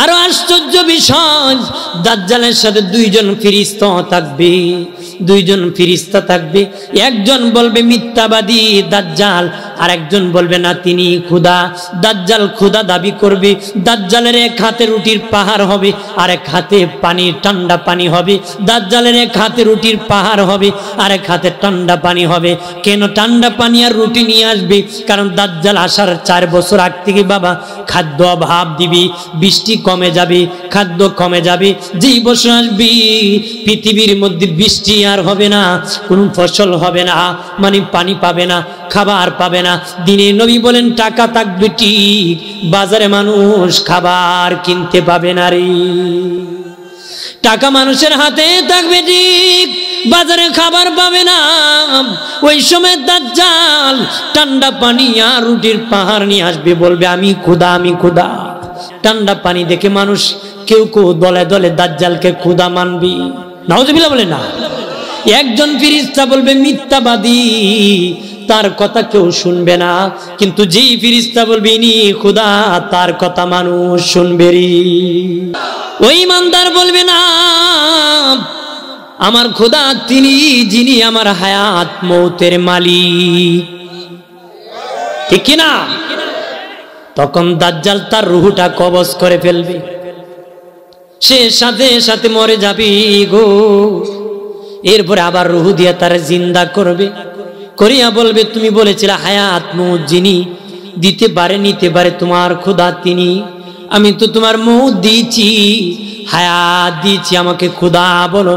আরো আশ্চর্য বিষয়, দাজ্জালের সাথে দুইজন ফেরেশতা থাকবে, দুইজন ফেরেশতা থাকবে। একজন বলবে মিথ্যাবাদী দাজ্জাল, আর একজন বলবে না তিনি খোদা। দাজ্জাল খোদা দাবি করবে। দাজ্জালের এক হাতে রুটির পাহাড় হবে, আর এক হাতে পানি, ঠান্ডা পানি হবে। দাজ্জালের এক হাতে রুটির পাহাড় হবে, আর এক হাতে ঠান্ডা পানি হবে। কেন ঠান্ডা পানি আর রুটি নিয়ে আসবে? কারণ দাজ্জাল আসার 4 বছর আগ থেকে বাবা খাদ্য অভাব দিবি, বৃষ্টি কমে যাবে, খাদ্য কমে যাবে। যেই বছর আসবি পৃথিবীর মধ্যে বৃষ্টি আর হবে না, কোনো ফসল হবে না, মানে পানি পাবে না, খাবার পাবে না। দিনে নবী বলেন টাকা থাকবে ঠিক, বাজারে মানুষ খাবার কিনতে পাবে না রে। টাকা মানুষের হাতে থাকবে ঠিক, বাজারে খাবার পাবে না। ওই সময় দাজ্জাল ঠান্ডা পানি আর রুটির পাহাড় নিয়ে আসবে, বলবে আমি খোদা, আমি খোদা। ঠান্ডা পানি দেখে মানুষ কেউ কেউ দলে দলে দাজ্জালকে খোদা মানবি, নাউজুবিল্লাহ বলে না। একজন ফেরেশতা বলবে মিথ্যাবাদী, তার কথা কেউ শুনবে না। কিন্তু যেই ফেরেশতা বলবে ইনি খোদা, তার কথা মানুষ শুনবে রে। ওই ইমানদার বলবে না, আমার খোদা তিনি যিনি আমার হায়াত মৌতের মালিক, ঠিক কিনা? তখন দাজ্জাল তার রূহটা কবজ করে ফেলবে, সে সাথে সাথে মরে যাবে গো। এরপরে আবার রূহ দিয়ে তার জিন্দা করবে, করিয়া বলবে তুমি বলেছিলে হায়াত মৌত যিনি দিতে পারে নিতে পারে তোমার খোদা তিনি, আমি তো তোমার মৌত দিয়েছি, হায়াত দিয়েছি, আমাকে খোদা বলো।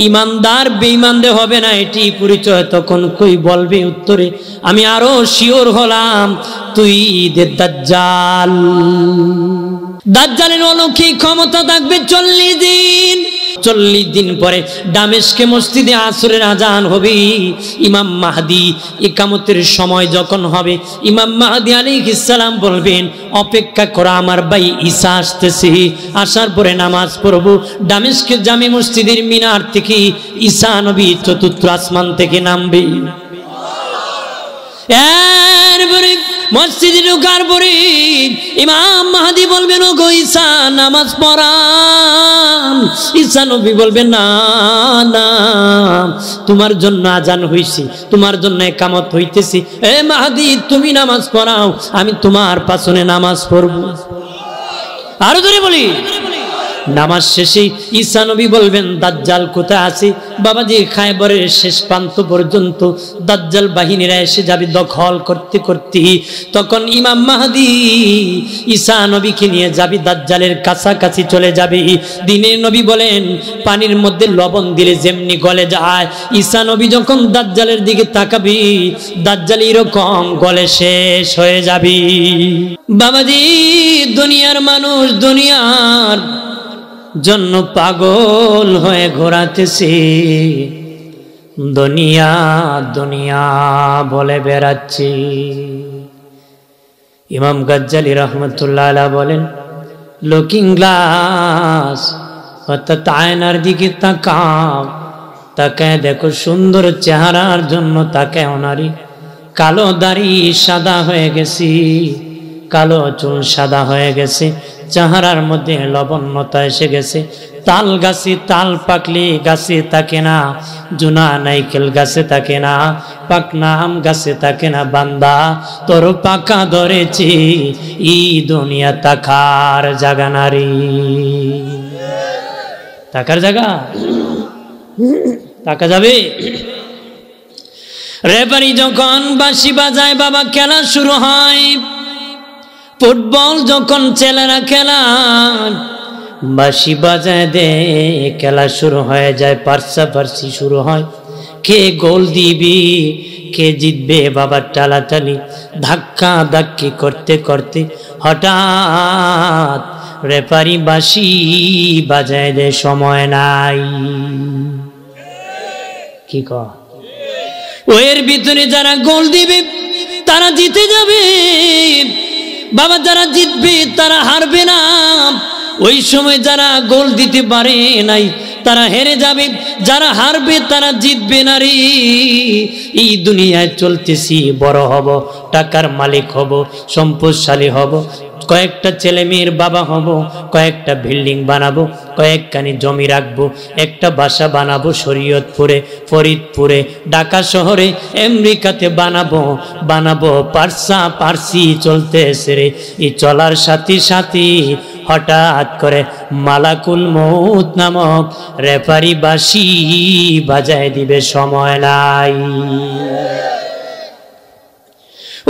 ইমানদার বেঈমানদের হবে না এটি পরিচয়। তখন কই বলবে উত্তরে, আমি আরো শিওর হলাম তুই দাজ্জাল। দাজ্জালের অলৌকিক ক্ষমতা থাকবে 40 দিন। 40 দিন পরে দামেস্কে মসজিদে আসরের আজান হবে। ইমাম মাহদি ইকামতের সময় যখন হবে, ইমাম মাহদি আলাইহিস সালাম বলবেন অপেক্ষা করা, আমার ভাই ঈসা আসতেছে, আসার পরে নামাজ পড়ব। দামেস্কের জামে মসজিদের মিনার থেকে ঈসা নবী 4র্থ আসমান থেকে নামবে। এরপরে মসজিদে ঢোকার পরে ইমাম মাহদি বলবেন ও গো ঈসা নামাজ পড়ান। ঈসা নবী বলবেন না না, তোমার জন্য আজান হইছে, তোমার জন্য ইকামত হইতেছে, এ মাহদি তুমি নামাজ পড়াও, আমি তোমার পাছনে নামাজ পড়ব। আরো জোরে বলি। নামাজ শেষে ঈসা নবী বলবেন দাজ্জাল কোথায় আছে? বাবাজি খায়বরের শেষ প্রান্ত পর্যন্ত দাজ্জাল বাহিনীরা এসে যাবে দখল করতে করতে। তখন ইমাম মাহদি ঈসা নবীকে নিয়ে যাবে, দাজ্জালের কাছাকাছি চলে যাবে। দিনের নবী বলেন পানির মধ্যে লবণ দিলে যেমনি গলে যায়, ঈসা নবী যখন দাজ্জালের দিকে তাকাবি দাজ্জাল এরকম গলে শেষ হয়ে যাবে। বাবাজি দুনিয়ার মানুষ দুনিয়ার জন্য পাগল হয়ে ঘোরাতেছে, দুনিয়া দুনিয়া বলে বেড়াচ্ছে। ইমাম গাজ্জালি রহমতুল্লাহ আলাইহি বলেন লুকিং গ্লাস অর্থাৎ আয়নার দিকে তাকাও, তাকায় দেখো সুন্দর চেহারার জন্য তাকায় নারী, কালো দাড়ি সাদা হয়ে গেছে, কালো চুল সাদা হয়ে গেছে, চেহারার মধ্যে লবণতা এসে গেছে। তাল গাছে তাল পাকলে গাছে থাকে না, জুনা নাইকেল গাছে থাকে না, পাকনা আম গাছে থাকে না। বান্দা তোর পাকা ধরেছি, ই দুনিয়া তাকার জায়গা নারী, তাকার জায়গা, তাকা যাবে। রেফারি যখন বাঁশি বাজায় বাবা খেলা শুরু হয়, ফুটবল যখন ছেলেরা খেলা বাঁশি বাজায় দে খেলা শুরু হয়ে যায়, পার্সাপার্সি শুরু হয়, কে গোল দিবি কে জিতবে বাবা টালাটালি ধাক্কা ধাক্কি করতে করতে হঠাৎ রেফারি বাঁশি বাজায় দে, সময় নাই। কি কর ওর ভিতরে যারা গোল দিবে তারা জিতে যাবে বাবা, যারা জিতবে তারা হারবে না। ওই সময় যারা গোল দিতে পারে নাই তারা হেরে যাবে, যারা হারবে তারা জিতবে না রে। এই দুনিয়ায় চলতেছি, বড় হব, টাকার মালিক হব, সম্পদশালী হব, কয়েকটা ছেলে মেয়ের বাবা হব, কয়েকটা বিল্ডিং বানাবো, কয়েকখানি জমি রাখবো, একটা বাসা বানাবো শরীয়তপুরে, ফরিদপুরে, ঢাকা শহরে, আমেরিকাতে বানাবো। পারসি চলতেছে রে। এই চলার সাথে সাথে হঠাৎ করে মালাকুল মউত নামক রেফারি বাঁশি বাজায় দিবে, সময় নাই।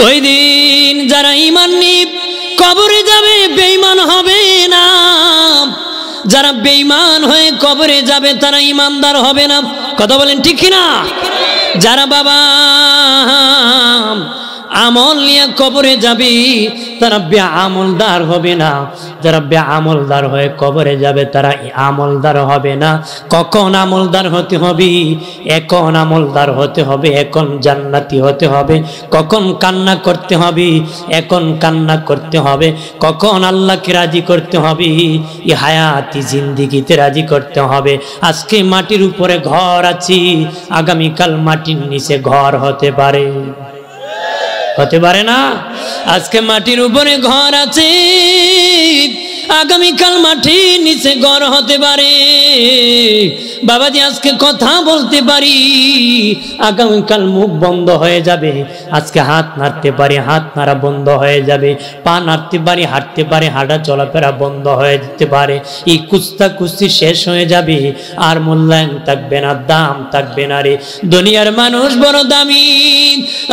ওই দিন যারা ঈমান নিয়ে কবরে যাবে বেঈমান হবে না, যারা বেঈমান হয়ে কবরে যাবে তারা ঈমানদার হবে না। কথা বলেন ঠিক কিনা? যারা বাবা আমল নিয়ে কবরে যাবে তারা বেআমলদার হবে না, যারা বেআমলদার হয়ে কবরে যাবে তারা আমলদার হবে না। কখন আমলদার হতে হবে? এখন আমলদার হতে হবে, এখন জান্নাতি হতে হবে। কখন কান্না করতে হবে? এখন কান্না করতে হবে। কখন আল্লাহকে রাজি করতে হবে? এই হায়াতি জিন্দেগিতে রাজি করতে হবে। আজকে মাটির উপরে ঘর আছে, আগামীকাল মাটির নিচে ঘর হতে পারে, হতে পারে না? আজকে মাটির উপরে ঘর আছে, আগামীকাল মাটির নিচে ঘর হতে পারে। বাবাজি আজকে কথা বলতে পারি, আগামীকাল মুখ বন্ধ হয়ে যাবে। আজকে হাত নাড়তে পারি, হাত নাড়া বন্ধ হয়ে যাবে। পা নাড়তে পারি, হাঁটতে পারি, হাঁটা চলাফেরা বন্ধ হয়ে যেতে পারে। এই কুস্তা কুস্তি শেষ হয়ে যাবে, আর মূল্যায়ন থাকবে না, দাম থাকবে না রে। দুনিয়ার মানুষ বড় দামি।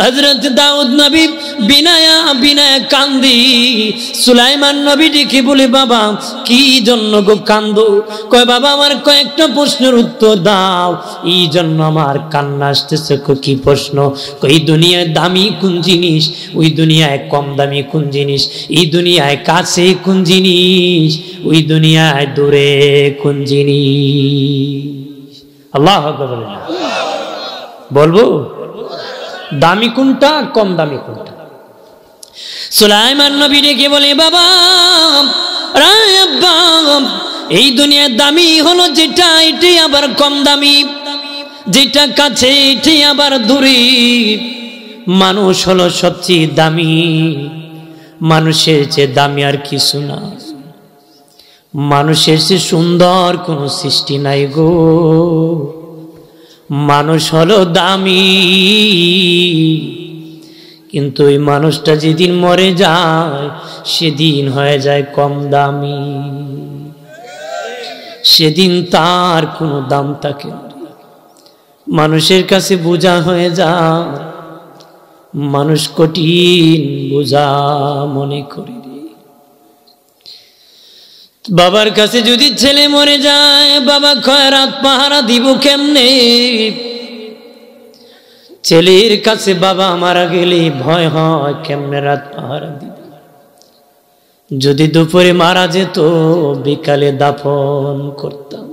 হযরত দাউদ নবী বিনায়া কান্দি, সুলাইমান নবী ডেকে বলে বাবা কি জন্য গো কান্দো? কয় বাবা আমার কয়েকটা প্রশ্নের উত্তর দাও, এই জন্য আমার কান্না আসতেছে। কি প্রশ্ন? এই দুনিয়ায় দামি কোন জিনিস, ওই দুনিয়ায় কম দামি কোন জিনিস, এই দুনিয়ায় কাছে কোন জিনিস, ওই দুনিয়ায় দূরে কোন জিনিস? আল্লাহু আকবার বলেন। বলবো দামি কোনটা, কম দামি কোনটা? সুলাইমান নবী ডেকে বলে বাবা এই দুনিয়ার দামি হলো যেটা, এটাই আবার কম দামি। যেটা কাছে এটাই আবার দূরে। মানুষ হলো সবচেয়ে দামি, মানুষের চেয়ে দামি আর কিছু না। মানুষের চেয়ে সুন্দর কোনো সৃষ্টি নাই গো। মানুষ হলো দামি, কিন্তু ওই মানুষটা যেদিন মরে যায় সেদিন হয়ে যায় কম দামি, সেদিন তার কোনো দাম থাকে না। মানুষের কাছে বোঝা হয়ে যায়, মানুষ কঠিন বোঝা মনে করে। বাবার কাছে যদি ছেলে মরে যায়, বাবা কয় রাত পাহারা দিব কেমনে? ছেলের কাছে বাবা মারা গেলে ভয় হয়, কেমনে রাত পাহারা দিব? যদি দুপুরে মারা যেত বিকালে দাফন করতাম।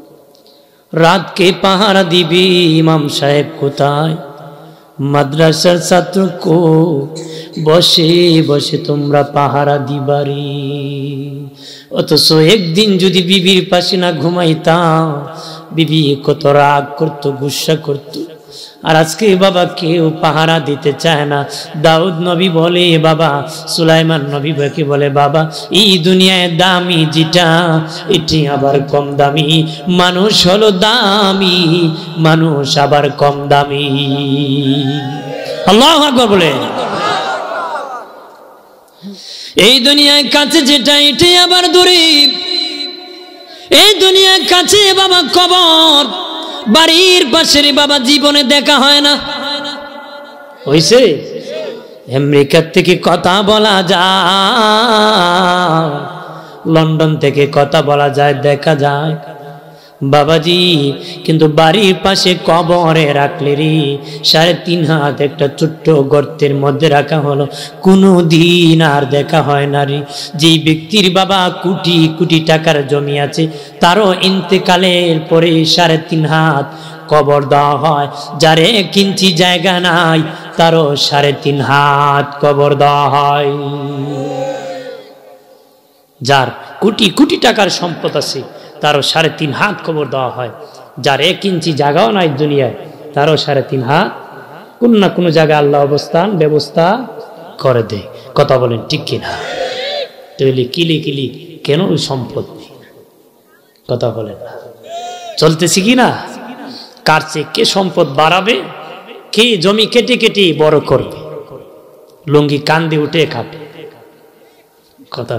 রাতকে পাহারা দিবি, ইমাম সাহেব কোথায়? মাদ্রাসার ছাত্র কো, বসে বসে তোমরা পাহারা দিবারি। অথচ একদিন যদি বিবির পাশে না ঘুমাইতাম, বিবি কত রাগ করতো, গুসা করতো। আর আজকে বাবা কেউ পাহারা দিতে চায় না। দাউদ নবী বলে বাবা, সুলাইমান নবী বাকি বলে বাবা এই দুনিয়ায় দামি যেটা, এটি আবার কম দামি। মানুষ হলো দামি, মানুষ আবার কম দামি। আল্লাহু আকবার বলে। এই দুনিয়ায় কাছে যেটা, এটি আবার দূরে। এই দুনিয়ার কাছে বাবা কবর, বাড়ির পাশের বাবা জীবনে দেখা হয় না। হইছে আমেরিকা থেকে কথা বলা যায়, লন্ডন থেকে কথা বলা যায়, দেখা যায় বাবাজি, কিন্তু বাড়ির পাশে কবরে রাখলে রে 3.5 হাত একটা ছোট্ট গর্তের মধ্যে রাখা হলো, কোনো দিন আর দেখা হয় না রে। যেই ব্যক্তির বাবা কোটি কোটি টাকার জমি আছে, তারও ইন্তেকালের পরে 3.5 হাত কবর দেওয়া হয়। যার 1 ইঞ্চি জায়গা নাই, তারও 3.5 হাত কবর দেওয়া হয়। যার কোটি কোটি টাকার সম্পদ আছে, তারও 3.5 হাত কবর দেওয়া হয়। যার 1 ইঞ্চি জায়গাও নাই দুনিয়ায়, তারও 3.5 হাত কোন না কোন জায়গায় আল্লাহ অবস্থান ব্যবস্থা করে দেয়। কথা বলেন ঠিক কিনা? তাহলে কিলি কিলি কেন ওই সম্পদ নেই? কথা বলেন না, চলতেছি কি না? কার চেয়ে কে সম্পদ বাড়াবে, কে জমি কেটে কেটে বড় করবে, লুঙ্গি কান দিয়ে উঠে খাবে। কথা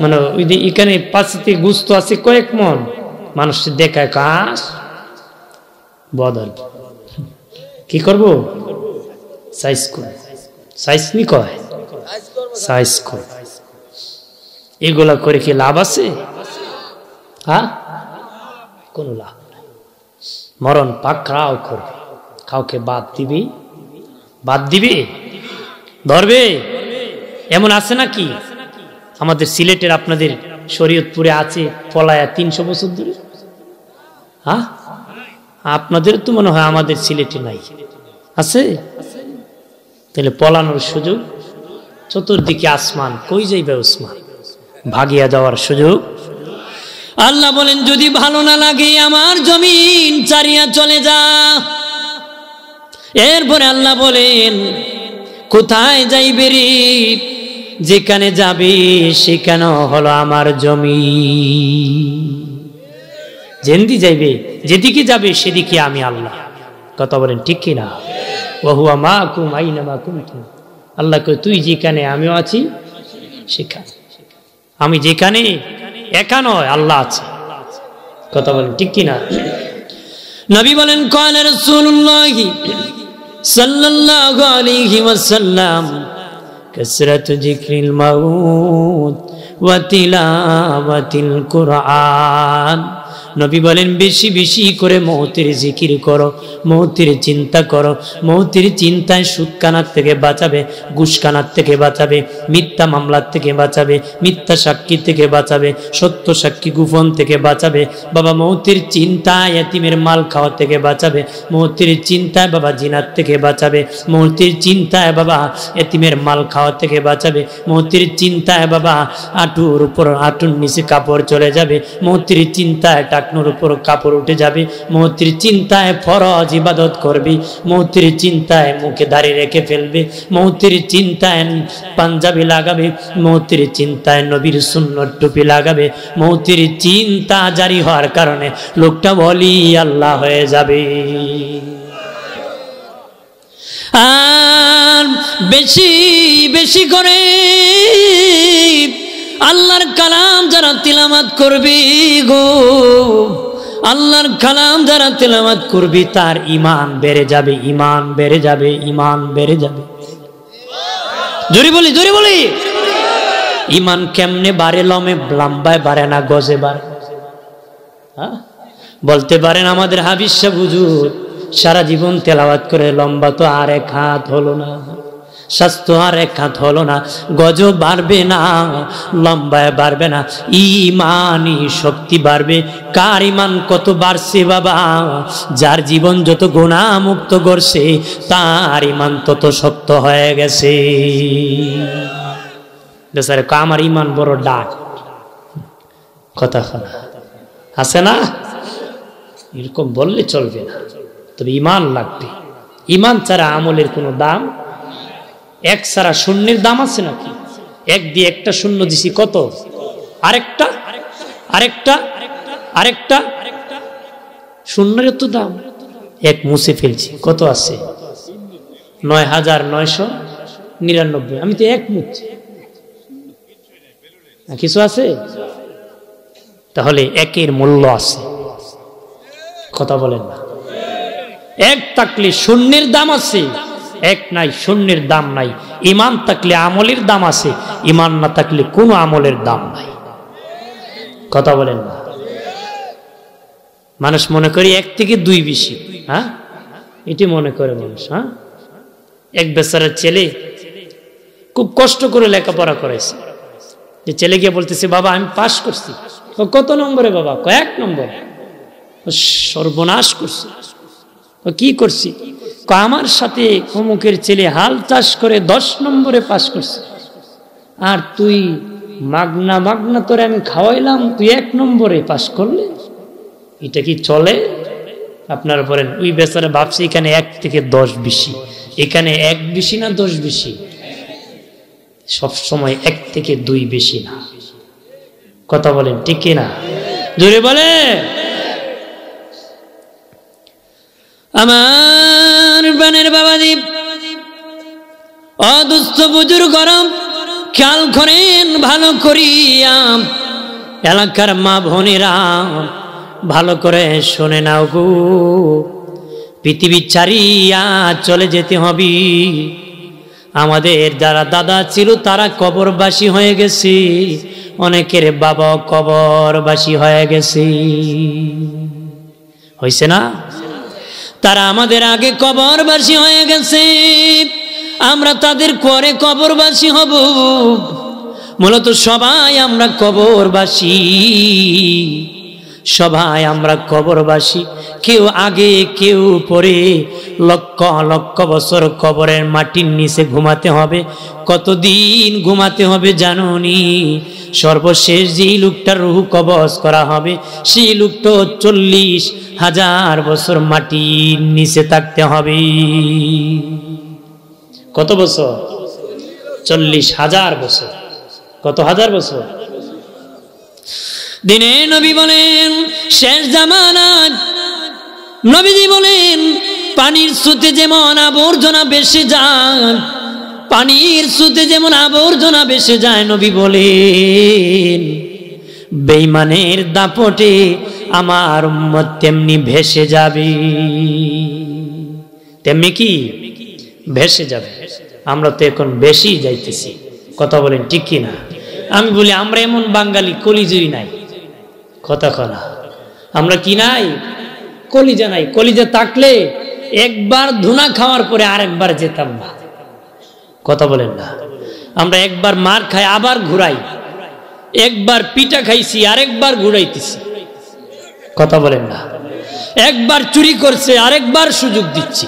মানে ওই যে এখানে পাশে গুস্ত আছে কয়েক মন, মানুষ দেখায় কাজ বদল কি করব, সাইজ করে সাইজ নি কয় সাইজ করে, এগুলা করে কি লাভ আছে? হ্যাঁ, কোন লাভ নাই। মরণ পাকড়াও করবে, কাউকে বাদ দিবি, বাদ দিবি, ধরবে। এমন আছে নাকি? আমাদের সিলেটের আপনাদের শরীয়তপুরে আছে পলায়া 300 বছর ধরে। হ্যাঁ, আপনাদের তো মনে হয়, আমাদের সিলেটে নাই, আছে? তাহলে পলানোর সুযোগ, চতুর্দিকে আসমান, কই যাইবে ওসমান, ভাগিয়া যাওয়ার সুযোগ। আল্লাহ বলেন যদি ভালো না লাগে আমার জমিন ছাড়িয়া চলে যা। এরপরে আল্লাহ বলেন কোথায় যাইবে রে? যেখানে যাবে সেখানে হলো আমার জমি। যেদিকে যাইবে, যেদিকে যাবে সেদিকে আমি আল্লাহ। কথা বলেন ঠিক কিনা? ওয়া হুয়া মাকুম আইনামা কুনতুম। আল্লাহ কয় তুই যেখানে আমিও আছি সেখানে। আমি যেখানে একা নয়, আল্লাহ আছে। কথা বলেন ঠিক কিনা? নবী বলেন কাল রাসূলুল্লাহ সাল্লাল্লাহু আলাইহি ওয়াসাল্লাম কাসরাতু যিকরিল মাউত ওয়া তিলাওয়াতিল কুরআন। নবী বলেন বেশি বেশি করে মৌতের জিকির করো, মৌতের চিন্তা করো। মৌতের চিন্তায় সুদখানার থেকে বাঁচাবে, ঘুষখানার থেকে বাঁচাবে, মিথ্যা মামলার থেকে বাঁচাবে, মিথ্যা সাক্ষী থেকে বাঁচাবে, সত্য সাক্ষী গোপন থেকে বাঁচাবে। বাবা মৌতের চিন্তায় এতিমের মাল খাওয়া থেকে বাঁচাবে, মৌতের চিন্তায় বাবা জিনার থেকে বাঁচাবে, মৌতের চিন্তায় বাবা এতিমের মাল খাওয়া থেকে বাঁচাবে, মৌতের চিন্তায় বাবা হাঁটুর উপর, হাঁটুর নিচে কাপড় চলে যাবে, মৌতের চিন্তায় টাকনুর উপর কাপড় উঠে যাবে, মৌতের চিন্তায় ফরজ ইবাদত করবি, মৌতের চিন্তায় মুখে দাড়ি রেখে ফেলবে, মৌতের চিন্তায় পাঞ্জাবি লাগাবে, মৌতের চিন্তায় নবীর সুন্নত টুপি লাগাবে। মৌতের চিন্তা জারি হওয়ার কারণে লোকটা বলি আল্লাহ হয়ে যাবে। আর বেশি বেশি করে আল্লাহর কালাম যারা তিলাওয়াত করবি গো, আল্লাহর কালাম যারা তিলাওয়াত করবি তার ঈমান বেড়ে যাবে, ঈমান বেড়ে যাবে, ঈমান বেড়ে যাবে। জোরে বলি, জোরে বলি। ঈমান কেমনে বাড়ে? লম্বায় বাড়ে না গজে বাড়ে? হ্যাঁ, বলতে পারেন আমাদের হাবিজ সাহেব হুজুর সারা জীবন তেলাওয়াত করে লম্বা তো আর 1 হাত হলো না, স্বাস্থ্য আর 1 হাত হলো না, গজ বাড়বে না, লম্বায় বাড়বে না, ঈমানি শক্তি বাড়বে। কার ঈমান কত বাড়ছে বাবা? যার জীবন যত গুনাহ মুক্ত করছে তার ঈমান তত শক্ত হয়ে গেছে। বেচারে আমার ঈমান বড় ডাক, কথা আছে না? এরকম বললে চলবে না, তবে ঈমান লাগবে। ঈমান ছাড়া আমলের কোনো দাম, 1 ছাড়া শূন্যের দাম আছে নাকি? 1 দিয়ে একটা শূন্য দিছি কত? আরেকটা, আরেকটা, আরেকটা শূন্যের তো দাম। 1 মুছে ফেলছি, কত আছে? ৯৯৯৯। আমি তো 1 মুছছি, কিছু আছে? তাহলে 1-এর মূল্য আছে। কথা বলেন না? 1 থাকলে শূন্যের দাম আছে, 1 নাই শূন্যের দাম নাই। ঈমান থাকলে আমলের দাম আছে, ঈমান না থাকলে কোনো আমলের দাম নাই। কথা বলেন না? মানুষ মনে করে 1 থেকে 2 বেশি। হ্যাঁ, এটি মনে করে মানুষ। হ্যাঁ, 1 বেচারার ছেলে খুব কষ্ট করে লেখাপড়া করেছে, যে ছেলে গিয়ে বলতেছে বাবা আমি পাস করছি। কত নম্বরে বাবা? 1 নম্বরে। সর্বনাশ করছি। কি করছি? আমার সাথে অমুকের ছেলে হাল চাষ করে 10 নম্বরে পাস করছে, আর তুই মাগনা মাগনা তোরে আমি খাওয়াইলাম, তুই 1 নম্বরে পাস করলে, এটা কি চলে? আপনারা বলেন। ওই বেচারা ভাবছে এখানে 1 থেকে 10 বেশি, এখানে 1 বেশি না 10 বেশি? সব সময় 1 থেকে 2 বেশি না। কথা বলেন ঠিক কি না? জোরে বলে। আমার বানের বাবাজি, অদুস্থ বুজুর্গ গরম খেয়াল করেন ভালো করিয়া, এলাকার মা বোনেরা ভালো করে শুনে নাও গো, পৃথিবী ছাড়িয়া চলে যেতে হবে। আমাদের যারা দাদা ছিল তারা কবরবাসী হয়ে গেছে, অনেকের বাবা কবরবাসী হয়ে গেছে, হইছে না? তারা আমাদের আগে কবরবাসী হয়ে গেছে, আমরা তাদের পরে কবরবাসী হব। মূলত সবাই আমরা কবরবাসী, সবাই আমরা কবরবাসী, কেউ আগে কেউ পরে। লক্ষ লক্ষ বছর কবরের মাটির নিচে ঘুমাতে হবে। কতদিন ঘুমাতে হবে জানুনি? সর্বশেষ যেই লোকটার রূহ কবজ করা হবে সেই লোকটা 40,000 বছর মাটির নিচে থাকতে হবে। কত বছর? 40,000 বছর। কত হাজার বছর? দিনে নবী বলেন শেষ জামানায়, নবীজি বলেন পানির স্রোতে যেমন আবর্জনা ভেসে যায়, পানির স্রোতে যেমন আবর্জনা ভেসে যায়, নবী বলেন বেঈমানের দাপটে আমার উম্মত তেমনি ভেসে যাবে। তেমনি কি ভেসে যাবে। আমরা তো এখন বেশি যাইতেছি। কথা বলেন ঠিক কি না? আমি বলি আমরা এমন বাঙালি কলিজুই নাই। কথা কনা আমরা কি নাই? কলিজা নাই। কলিজা থাকলে একবার ধুনা খাওয়ার পরে আরেকবার যেতাম না। কথা বলেন না? আমরা একবার মার খাই আবার ঘুরাই, একবার পিঠা খাইছি আরেকবার ঘুরাইতেছি। কথা বলেন না? একবার চুরি করছে আরেকবার সুযোগ দিচ্ছি।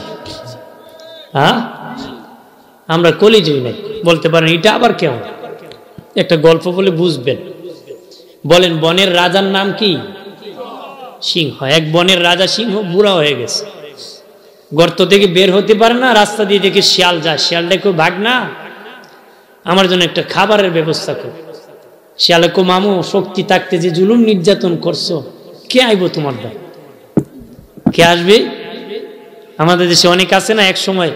হ্যাঁ, আমরা কলিজুই নাই। বলতে পারেন এটা আবার কেমন? একটা গল্প বলে বুঝবেন। বলেন বনের রাজার নাম কি? সিংহ। এক বনের রাজা সিংহ বুড়া হয়ে গেছে, গর্ত থেকে বের হতে পারে না, রাস্তা দিয়ে দেখে শিয়াল যায়, শিয়ালটা কেউ ভাগ না, আমার জন্য একটা খাবারের ব্যবস্থা কর। শিয়ালে কো মামু শক্তি থাকতে যে জুলুম নির্যাতন করছো, কে আইব তোমার ভাই? কে আসবে? আমাদের দেশে অনেক আছে না, এক সময়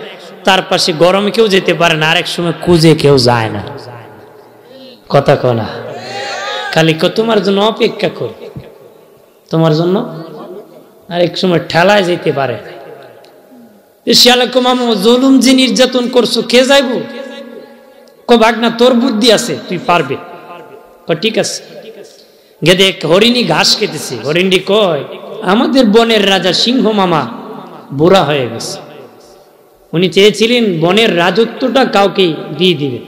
তার পাশে গরমে কেউ যেতে পারে না, আর এক সময় কুজে কেউ যায় না। কথা কনা খালি তোমার জন্য অপেক্ষা কর, তোমার জন্য, আর এক সময় ঠেলায় যেতে পারে। শিয়ালে কো মামু জুলুম যে নির্যাতন করছো কে যাইব? কো ভাগ না, তোর বুদ্ধি আছে, তুই পারবে। ঠিক আছে। গেদে এক হরিণী ঘাস খেতেছে, হরিণী কয় আমাদের বনের রাজা সিংহ মামা বুড়া হয়ে গেছে, উনি চেয়েছিলেন বনের রাজত্বটা কাউকে দিয়ে দিবে,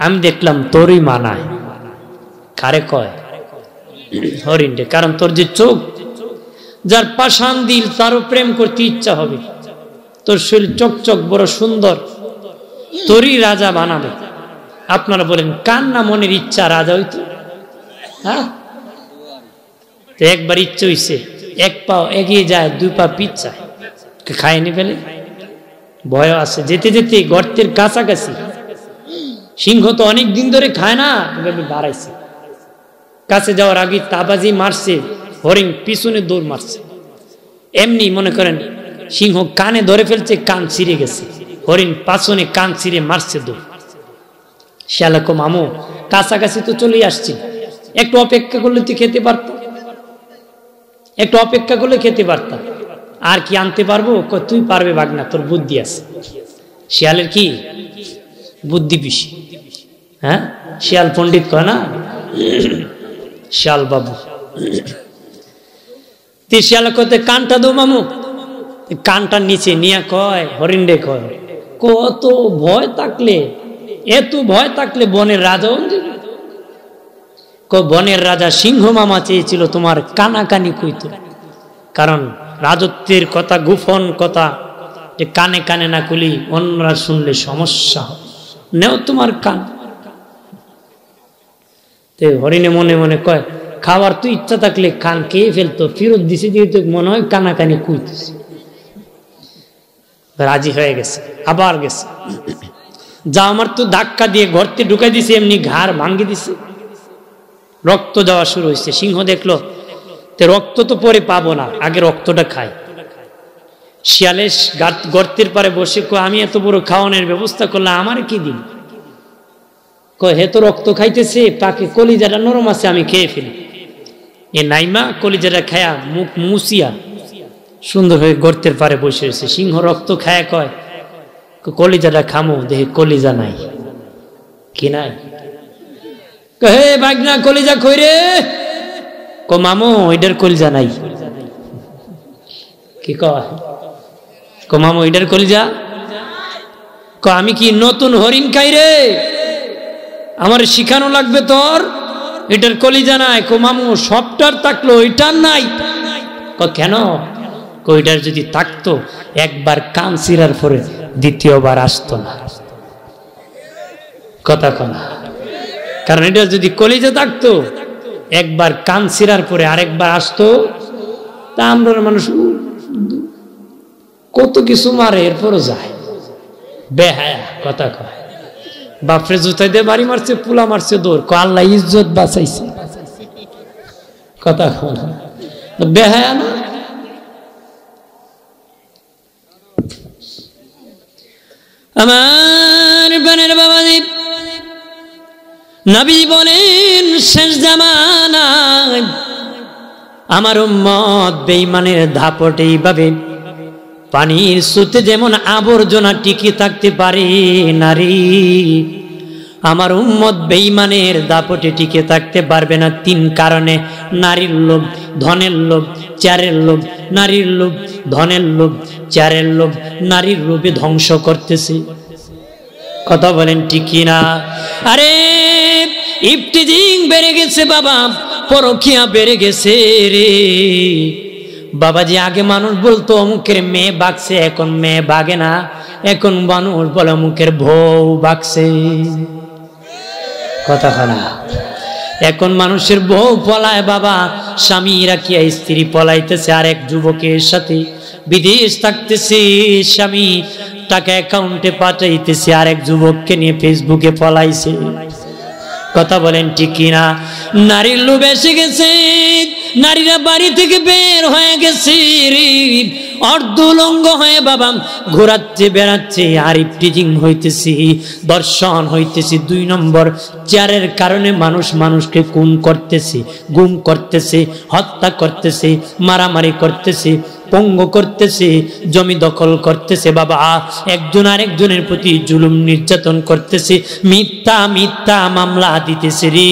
আমি দেখলাম তোরই মানায়। কারে কয়? হরিণে। কারণ তোর যে চোখ, যার পাষাণ দিল তারও প্রেম করতে ইচ্ছা হবে, তোর শরীর চকচক বড় সুন্দর, তোরই রাজা বানাবে। আপনারা বলেন কার না মনের ইচ্ছা রাজা হইতো? হ্যাঁ, একবার ইচ্ছে হইছে, এক পা এগিয়ে যায়, 2 পা পিছায়, খায়নি ফেলে, ভয় আছে। যেতে যেতে গর্তের কাছাকাছি, সিংহ তো অনেক দিন ধরে খায় না, এভাবে বাড়াইছে, কাছে যাওয়ার আগে তাবাজি মারছে, হরিণ পিছনে দৌড় মারছে। এমনি মনে করেন সিংহ কানে ধরে ফেলছে, কান ছিঁড়ে গেছে, হরিণ পাছনে কান ছিঁড়ে মারছে দৌড়। শিয়ালে কো মামু কাছাকাছি তো চলেই আসছি, একটু অপেক্ষা করলে তুই খেতে পারত, একটু অপেক্ষা করলে খেতে পারতাম, আর কি আনতে পারবো? তুই পারবে ভাগনা, তোর বুদ্ধি আছে। শিয়ালের কি বুদ্ধি বেশি? হ্যাঁ, শিয়াল পণ্ডিত কয় না, শিয়াল বাবু। তুই শিয়াল কতে কানটা দো মামু, কানটা নিচে নিয়ে কয় হরিণ রে, কয় কত ভয় থাকলে, এত ভয় থাকলে বনের রাজা, বনের রাজা সিংহ মামা চেয়েছিল তোমার কানাকানি কইতো, কারণ রাজত্বের কথা গোপন কথা, যে কানে কানে না কইলি অন্যরা শুনলে সমস্যা হবে, নেও তোমার কান। হরিণে মনে মনে কয় খাবার তুই ইচ্ছা থাকলে কান খেয়ে ফেলতো, ফেরত দিছে যেহেতু মনে হয় কানাকানি কইতেছে। রাজি হয়ে গেছে, আবার গেছে, যা আমার তো ধাক্কা দিয়ে গর্তে ঢুকাই দিছে, এমনি ঘাড় ভাঙ্গি দিছে, রক্ত যাওয়া শুরু হয়েছে। সিংহ দেখলো তে রক্ত তো পরে পাবো না, আগে রক্তটা খাই। শিয়ালে গর্তের পারে বসে কো, আমি এত বড় খাওয়ানোর ব্যবস্থা করলাম, আমার কি দিন? হে তো রক্ত খাইতেছে, পাকে কলিজাটা নরম আছে, আমি খেয়ে ফেলি। এ নাইমা কলিজাটা খায়া মুখ মুসিয়া সুন্দর হয়ে গর্তের পারে বসে রয়েছে। সিংহ রক্ত খায়া কয়, কলিজাটা খামো, দেখে কলিজা নাই। কি নাই? হে বাগনা কলিজা কই রে? ক মামু এটার কলিজা নাই। কি কয়? ক মামু এটার কলিজা? ক আমি কি নতুন হরিণ খাই রে? আমার শিখানো লাগবে তোর? এটার কলিজা নাই। ক মামু সবটার থাকলো, এটার নাই। ক কেন? ক এটার যদি থাকতো একবার কান ছিঁড়ার পরে দ্বিতীয়বার আসতো না। কথা কনা, কারণ এটা যদি কলিজা থাকতো একবার কান ছিঁড়ার পরে আরেকবার আসতো। তা আমরা মানুষ কত কিছু মারে, এরপরও যায় বেহায়া। কথা কয়, বাপরে জুতাই দিয়ে বাড়ি মারছে, পুলা মারছে দৌড়, আল্লাহ ইজ্জত বাঁচাইছে। কথা কয় না, বেহায়া না? আমার বানের বাবাজি, নবী বলেন শেষ জামানায় আমার উম্মত বেঈমানের দাপটে এইভাবে পানির স্রোতে যেমন আবর্জনা টিকে থাকতে পারে নারী, আমার উম্মত বেঈমানের দাপটে টিকে থাকতে পারবে না। 3 কারণে: নারীর লোভ, ধনের লোভ, চারের লোভ। নারীর লোভ, ধনের লোভ, চারের লোভ, নারীর লোভে ধ্বংস করতেছে। কথা বলেন ঠিক কিনা? আরে ইফতিজিং বেড়ে গেছে বাবা, পরকিয়া বেড়ে গেছে রে বাবাজি। আগে মানুষ বলতো অমুকের মেয়ে বাগছে, এখন মেয়ে বাগে না, এখন মানুষ বলে অমুকের বউ বাগছে। কথা বলা, এখন মানুষের বউ পলায় বাবা, স্বামী রাখিয়া স্ত্রী পলাইতেছে আরেক যুবকের সাথে, বিদেশ থাকতেছে স্বামী, টাকা অ্যাকাউন্টে পাঠাইতেছে আরেক যুবককে নিয়ে ফেসবুকে পলাইছে। কথা বলেন ঠিক কিনা? নারীর লোভ এসে গেছে, নারীরা বাড়ি থেকে বের হয়ে গেছে রে, অর্ধলঙ্গ হয়ে বাবা ঘোরাচ্ছে বেড়াচ্ছে, আর ইফতিজিং হইতেছি, দর্শন হইতেছি। 2 নম্বর, চারের কারণে মানুষ মানুষকে খুন করতেছে, গুম করতেছে, হত্যা করতেছে, মারামারি করতেছে, পঙ্গ করতেছে, জমি দখল করতেছে বাবা, একজন আরেকজনের প্রতি জুলুম নির্যাতন করতেছে, মিথ্যা মিথ্যা মামলা দিতেছে রে,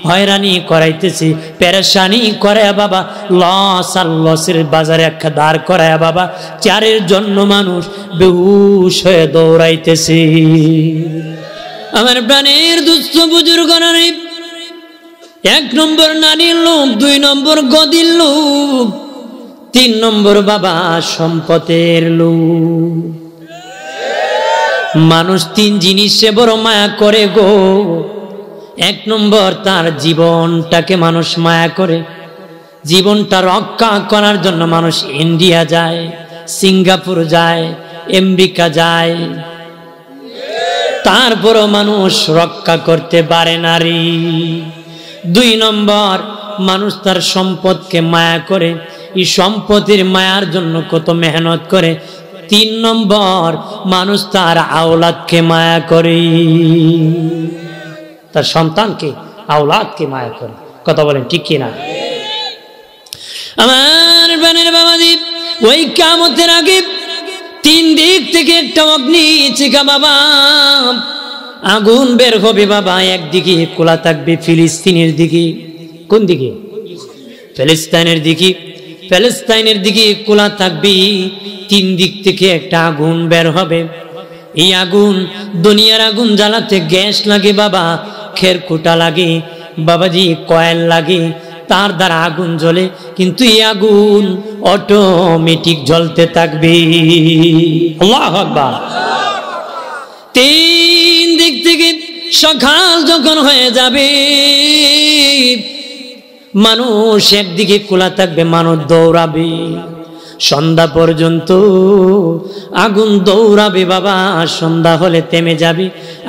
হয়রানি করাইতেছে, পেরেশানি করে বাবা, লস আর লসের বাজারে একটা দাঁড় করায় বাবা, চারের জন্য মানুষ বেহুশ হয়ে দৌড়াইতেছে। আমার প্রাণের দুস্থ বুজুর্গ, 1 নম্বর নারীর লোভ, 2 নম্বর গদির লোভ, 3 নম্বর বাবা সম্পদের লোভ। মানুষ 3 জিনিসে বড় মায়া করে গো। 1 নম্বর তার জীবনটাকে মানুষ মায়া করে, জীবনটা রক্ষা করার জন্য মানুষ ইন্ডিয়া যায়, সিঙ্গাপুর যায়, আমেরিকা যায়, তারপরও মানুষ রক্ষা করতে পারে নারী। 2 নম্বর মানুষ তার সম্পদকে মায়া করে, এই সম্পদের মায়ার জন্য কত মেহনত করে। 3 নম্বর মানুষ তার আওলাদকে মায়া করে, তার সন্তানকে আওলাদকে মায়া করে। কথা বলেন ঠিক কিনা? আমার বানের বাবাজি, ওই কিয়ামতের আগে 3 দিক থেকে একটা অগ্নি চিকা বাবা, আগুন বের হবে বাবা। একদিকে খোলা থাকবে ফিলিস্তিনের দিকে। কোন দিকে? ফিলিস্তিনের দিকে। ফিলিস্তিনের দিকে খোলা থাকবে, 3 দিক থেকে একটা আগুন বের হবে। এই আগুন, দুনিয়ার আগুন জ্বালাতে গ্যাস লাগে বাবা, খেরকুটা লাগে বাবাজি, কয়েল লাগে, তার দ্বারা আগুন জ্বলে, কিন্তু এই আগুন অটোমেটিক জ্বলতে থাকবে। আল্লাহু আকবার। 3 দিক থেকে সকাল যখন হয়ে যাবে, মানুষ একদিকে খোলা থাকবে, মানুষ দৌড়াবে, সন্ধ্যা পর্যন্ত আগুন দৌড়াবে বাবা, সন্ধ্যা হলে থেমে যাবে।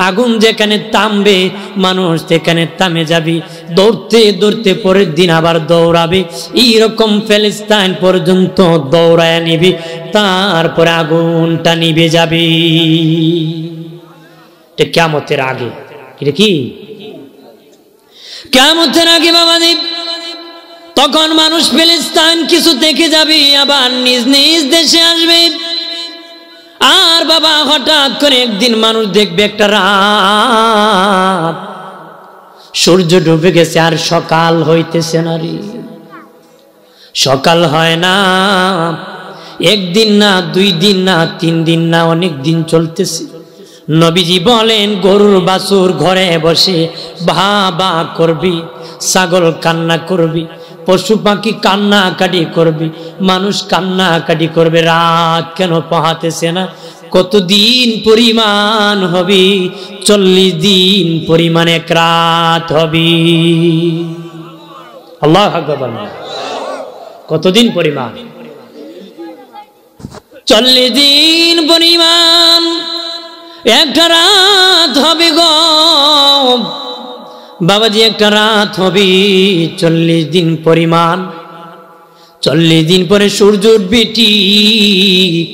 আগুন যেখানে থামবে মানুষ সেখানে থামে যাবে, দৌড়তে দৌড়তে পরের দিন আবার দৌড়াবে। এইরকম ফিলিস্তিন পর্যন্ত দৌড়ায় নিবে, তারপরে আগুনটা নিভে যাবে। এটা কিয়ামতের আগে। এটা কি কিয়ামতের আগে বাবাজি? তখন মানুষ ফিলিস্তিন কিছু দেখে যাবে, আবার নিজ নিজ দেশে আসবে। আর বাবা হঠাৎ করে একদিন মানুষ দেখবে একটা রাত, সূর্য ডুবে গেছে আর সকাল হইতেছে না রে, সকাল হয় না। একদিন না, 2 দিন না, 3 দিন না, অনেক দিন চলতেছে। নবীজি বলেন গরুর বাছুর ঘরে বসে ভা ভা করবি, ছাগল কান্না করবি, পশু পাখি কান্নাকাটি করবি, মানুষ কান্নাকাটি করবে। রাত কেন পোহাতেছে না? কতদিন পরিমাণ হবে? 40 দিন পরিমাণ এক রাত হবে। আল্লাহু আকবার। কতদিন পরিমাণ? 40 দিন পরিমাণ একটা রাত হবে গো বাবাজি, একটা রাত হবে 40 দিন পরিমাণ। 40 দিন পরে সূর্য উঠবে ঠিক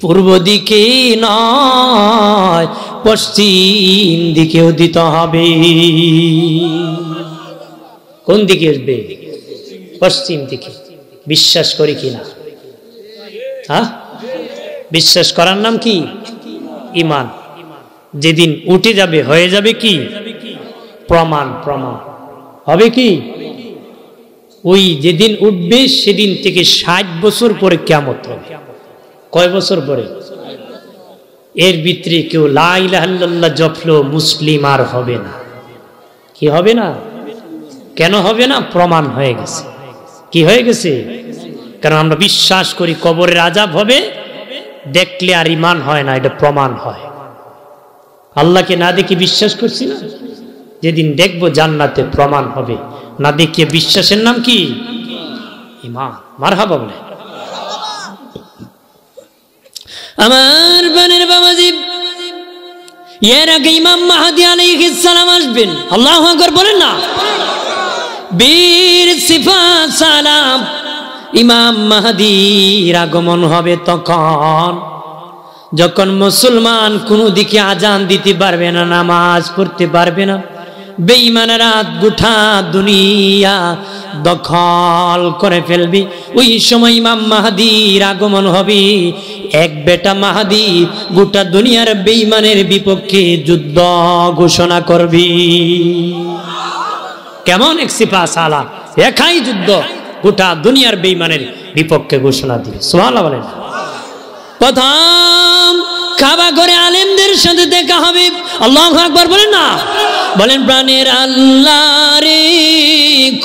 পূর্ব দিকে নয়, পশ্চিম দিকে উদিত হবে। কোন দিকে আসবে? পশ্চিম দিকে। বিশ্বাস করি কিনা? হ্যাঁ, বিশ্বাস করার নাম কি? ঈমান। যেদিন উঠে যাবে হয়ে যাবে কি? প্রমাণ। প্রমাণ হবে কি? ওই যেদিন উঠবে সেদিন থেকে 60 বছর পরে কিয়ামত হবে। কয় বছর পরে? এর ভিতরে কেউ লা ইলাহা ইল্লাল্লাহ জপলো মুসলিম আর হবে না। কি হবে না? কেন হবে না? প্রমাণ হয়ে গেছে। কি হয়ে গেছে? কারণ আমরা বিশ্বাস করি কবরের আযাব হবে, দেখলে আর ঈমান হয় না, এটা প্রমাণ হয়। আল্লাহকে না দেখে বিশ্বাস করছি না, যেদিন দেখবো জান্নাতে প্রমাণ হবে। না দেখে বিশ্বাসের নাম কি? ঈমান। মারহাবা বলে। আমার বোনের বাবাজি, এর আগে ইমাম মাহদী আলাইহিস সালাম আসবেন। আল্লাহু আকবার বলেন না। বীর সিফাত সালাম ইমাম মাহদীর আগমন হবে তখন, যখন মুসলমান কোনো দিকে আজান দিতে পারবে না, নামাজ পড়তে পারবে না, বেঈমানেরা গোটা দুনিয়া দখল করে ফেলবে। ওই সময় ইমাম মাহদীর আগমন হবে। এক বেটা মাহদী গোটা দুনিয়ার বেঈমানের বিপক্ষে যুদ্ধ ঘোষণা করবে। কেমন এক সিফা সালা, একাই যুদ্ধ গোটা দুনিয়ার বেঈমানের বিপক্ষে ঘোষণা দিবে। সুবহানাল্লাহ বলেন। প্রথম কাবা ঘরে আলেমদের সাথে দেখা হবে। আল্লাহু আকবার বলেন না। বলেন প্রাণের আল্লাহ রে,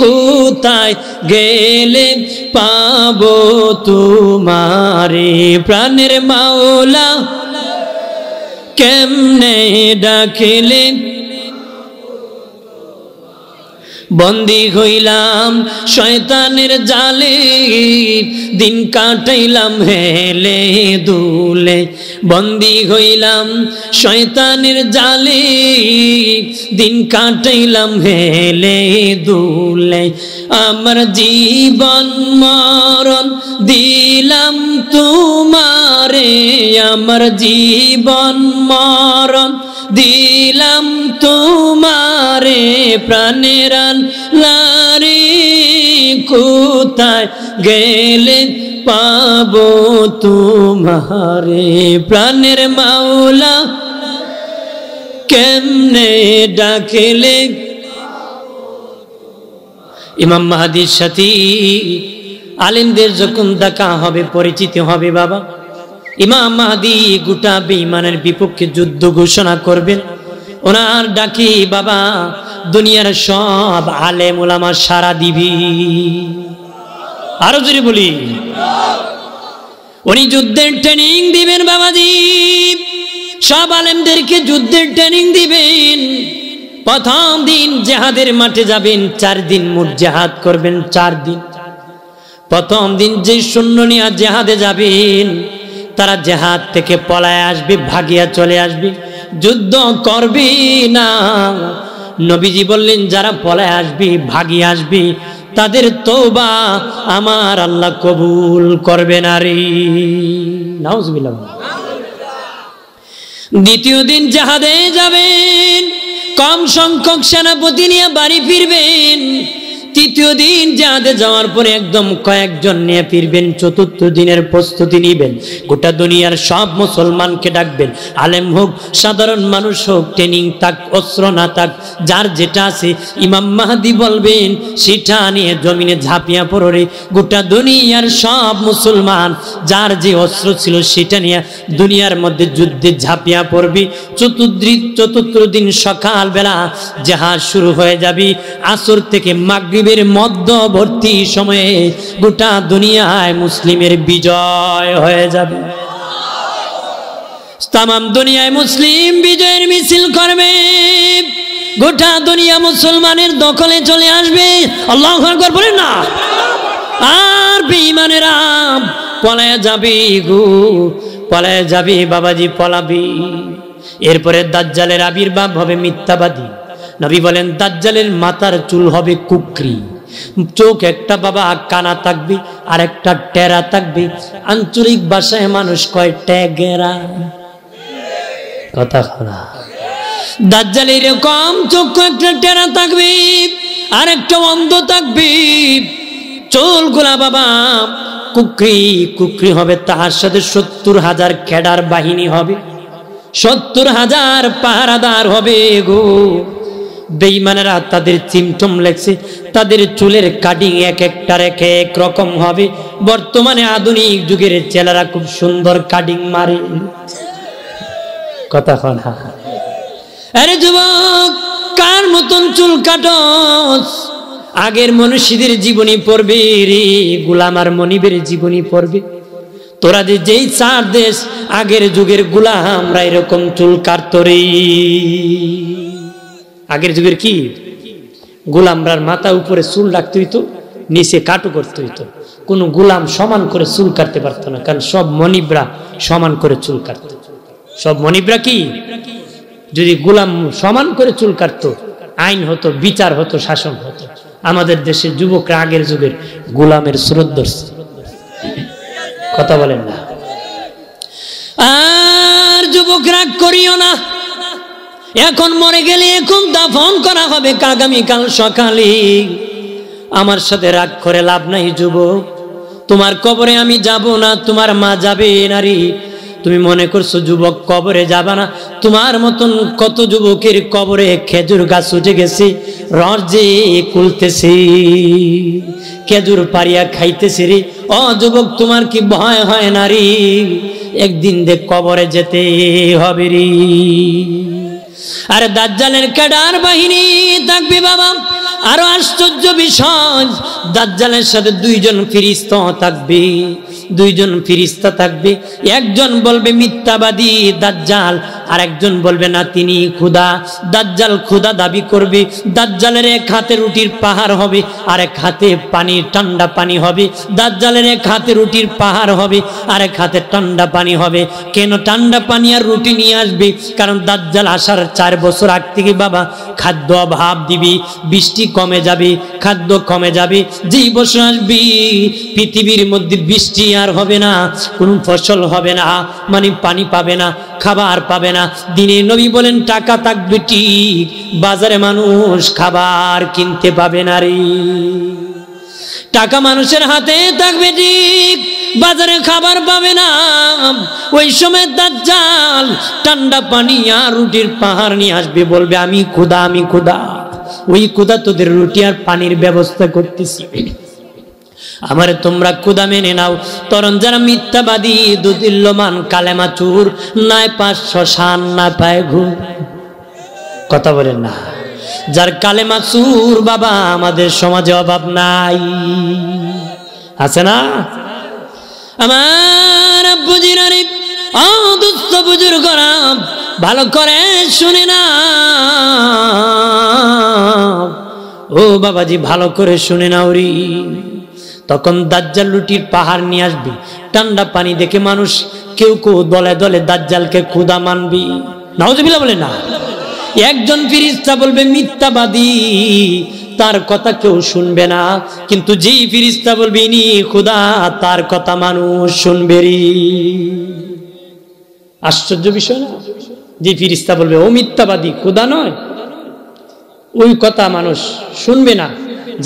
কোথায় গেলে পাবো তোমারে, প্রাণের মাওলা কেমনে ডাকিলে বন্দী হইলাম শয়তানের জালে, দিন কাটাইলাম হেলে দুলে, বন্দী হইলাম শয়তানের জালে, দিন কাটাইলাম হেলে দুলে, আমার জীবন মরণ দিলাম তোমারে, আমার জীবন মরণ দিলাম তোমারে, প্রাণের আল্লাহরে কোথায় গেলে পাবো তোমারে, প্রাণের মাওলা কেমনে ডাকিলে। ইমাম মাহদীর সাথে আলেমদের যখন দেখা হবে, পরিচিতি হবে বাবা, ইমাম মাহদী গোটা বেঈমানের বিপক্ষে যুদ্ধ ঘোষণা করবেন। ওনার ডাকি বাবা দুনিয়ার সব আলেম ওলামা সারা দিবি। আরো জোরে বলি, উনি যুদ্ধের ট্রেনিং দিবেন বাবাজি, সব আলেমদেরকে যুদ্ধের ট্রেনিং দিবেন। প্রথম দিন জিহাদের মাঠে যাবেন, 4 দিন মোট জিহাদ করবেন। 4 দিন প্রথম দিন যে সৈন্য নিয়ে জেহাদে যাবেন তারা জেহাদ থেকে পলায় আসবে, ভাগিয়া চলে আসবে, যুদ্ধ করবে না। নবীজি বললেন যারা পলায় আসবে, ভাগিয়ে আসবে, তাদের তওবা আমার আল্লাহ কবুল করবে না রে। নাউজুবিল্লাহ। দ্বিতীয় দিন জেহাদে যাবেন, কম সংখ্যক সেনাপতি নিয়ে বাড়ি ফিরবেন। তৃতীয় দিন জেহাদে যাওয়ার পরে একদম কয়েকজন নিয়ে ফিরবেন। চতুর্থ দিনের প্রস্তুতি নিবেন, গোটা দুনিয়ার সব মুসলমানকে ডাকবেন, আলেম হোক সাধারণ মানুষ হোক, ট্রেনিং থাক অস্ত্র না থাক, যার যেটা আছে ইমাম মাহদি বলবেন সেটা নিয়ে জমিনে ঝাঁপিয়া পড়ে। গোটা দুনিয়ার সব মুসলমান যার যে অস্ত্র ছিল সেটা নিয়ে দুনিয়ার মধ্যে যুদ্ধে ঝাঁপিয়া পড়বি। চতুর্থ দিন সকালবেলা জাহাজ শুরু হয়ে যাবে। আসর থেকে মাগরিবের মধ্যবর্তী সময়ে গোটা দুনিয়ায় মুসলিমের বিজয় হয়ে যাবে। তামাম দুনিয়ায় মুসলিম বিজয়ের মিছিল করবে, গোটা দুনিয়া মুসলমানের দখলে চলে আসবে। আল্লাহু আকবার বলেন না। আর বেঈমানেরা পলায় যাবে গো, পলায় যাবে বাবাজি, পলাবি। এরপরে দাজ্জালের আবির্ভাব হবে, মিথ্যাবাদী। নবী বলেন দাজ্জালের মাথার চুল হবে কুকরি, চোখ একটা বাবা কানা থাকবে আর একটা টেরা থাকবে। আঞ্চলিক ভাষায় মানুষ কয় ট্যাগেরা, কথা বলা। দাজ্জালের এরকম চোখ একটা টেরা থাকবে আর একটা অন্ধ থাকবে, চুলগুলা বাবা কুকরি কুকরি হবে। তার সাথে 70,000 ক্যাডার বাহিনী হবে, 70,000 পাহারাদার হবে গো। বেঈমানেরা তাদের সিমটম লেখছে, তাদের চুলের কাটিং এক একটার এক এক রকম হবে। বর্তমানে আধুনিক যুগের ছেলেরা খুব সুন্দর কাটিং মারে, কথা বলা। আরে যুবক, কার মতন চুল কাটস? আগের মনীষীদের জীবনী পড়বে রে, গোলাম আর মনিবের জীবনী পড়বে। তোরা যে যেই 4 দেশ আগের যুগের গোলামরা এরকম চুল কাটতো রে। আগের যুগের কি গোলামরার মাথা উপরে চুল রাখতে হইতো, নিচে কাটু করতে হইতো। কোন গোলাম সমান করে চুল কাটতে পারতো না, কারণ সব মনিবরা সমান করে চুল কাটত। সব মনিবরা কি, যদি গোলাম সমান করে চুল কাটতো, আইন হতো, বিচার হতো, শাসন হতো। আমাদের দেশের যুবকরা আগের যুগের গোলামের শ্রদ্ধা, কথা বলেন না। আর যুবক রাগ করিও না, এখন মরে গেলে এখন দাফন করা হবে আগামীকাল সকালে। আমার সাথে রাগ করে লাভ নাই যুবক, তোমার কবরে আমি যাব না, তোমার মা যাবে নারী। তুমি মনে করছো যুবক কবরে যাবা না, তোমার মতন কত যুবকের কবরে খেজুর গাছ উঠে গেছে, রস যে কুলতেছে, খেজুর পারিয়া খাইতেছে রে। ও যুবক, তোমার কি ভয় হয় নারী? একদিন দেখ কবরে যেতে হবে রে। আরে দাজ্জালের ক্যাডার বাহিনী থাকবে বাবা। আরো আশ্চর্য বিষয়, দাজ্জালের সাথে 2 জন ফেরেশতা থাকবে, 2 জন ফেরেশতা থাকবে। একজন বলবে মিথ্যাবাদী দাজ্জাল, আর একজন বলবে না তিনি খোদা। দাজ্জাল খোদা দাবি করবে। দাজ্জালের এক হাতে রুটির পাহাড় হবে, আর এক হাতে পানি, ঠান্ডা পানি হবে। দাজ্জালের এক হাতে রুটির পাহাড় হবে, আর এক হাতে ঠান্ডা পানি হবে। কেন ঠান্ডা পানি আর রুটি নিয়ে আসবে? কারণ দাজ্জাল আসার 4 বছর আগ থেকে বাবা খাদ্য অভাব দিবি, বৃষ্টি কমে যাবে, খাদ্য কমে যাবে। যেই বছর আসবি পৃথিবীর মধ্যে বৃষ্টি আর হবে না, কোন ফসল হবে না, মানে পানি পাবে না, খাবার পাবে না। দিনে নবী বলেন টাকা থাকবে ঠিক, বাজারে মানুষ খাবার কিনতে পাবে না রে। টাকা মানুষের হাতে থাকবে ঠিক, বাজারে খাবার পাবে না। ওই সময় দাজ্জাল ঠান্ডা পানি আর রুটির পাহাড় নিয়ে আসবে, বলবে আমি খোদা, আমি খোদা। ওই খোদা তোদের রুটি আর পানির ব্যবস্থা করতেছি, আমারে তোমরা খোদা মেনে নাও। তরুণ যারা মিথ্যাবাদী, দুদিল্যমান, কালেমা চুর, নাই 500 শান, না পায় ঘুম, কথা বলেন না। যার কালেমা চুর বাবা আমাদের সমাজে অভাব নাই, আছে না? আমার বুঝিনারি অদুস্থ বুজুর্গরা ভালো করে শুনে না, ও বাবাজি ভালো করে শুনে নাও রে। তখন দাজ্জাল রুটির পাহাড় নিয়ে আসবে, ঠান্ডা পানি দেখে মানুষ কেউ কেউ দলে দলে দাজ্জালকে খোদা মানবি। নাউজুবিল্লাহ বলে না। একজন ফেরেশতা বলবে মিথ্যাবাদী, তার কথা কেউ শুনবে না, কিন্তু যেই ফেরেশতা বলবে ইনি খোদা, তার কথা মানুষ শুনবে। আশ্চর্য বিষয় না? যে ফেরেশতা বলবে ও মিথ্যাবাদী, খোদা নয়, ওই কথা মানুষ শুনবে না।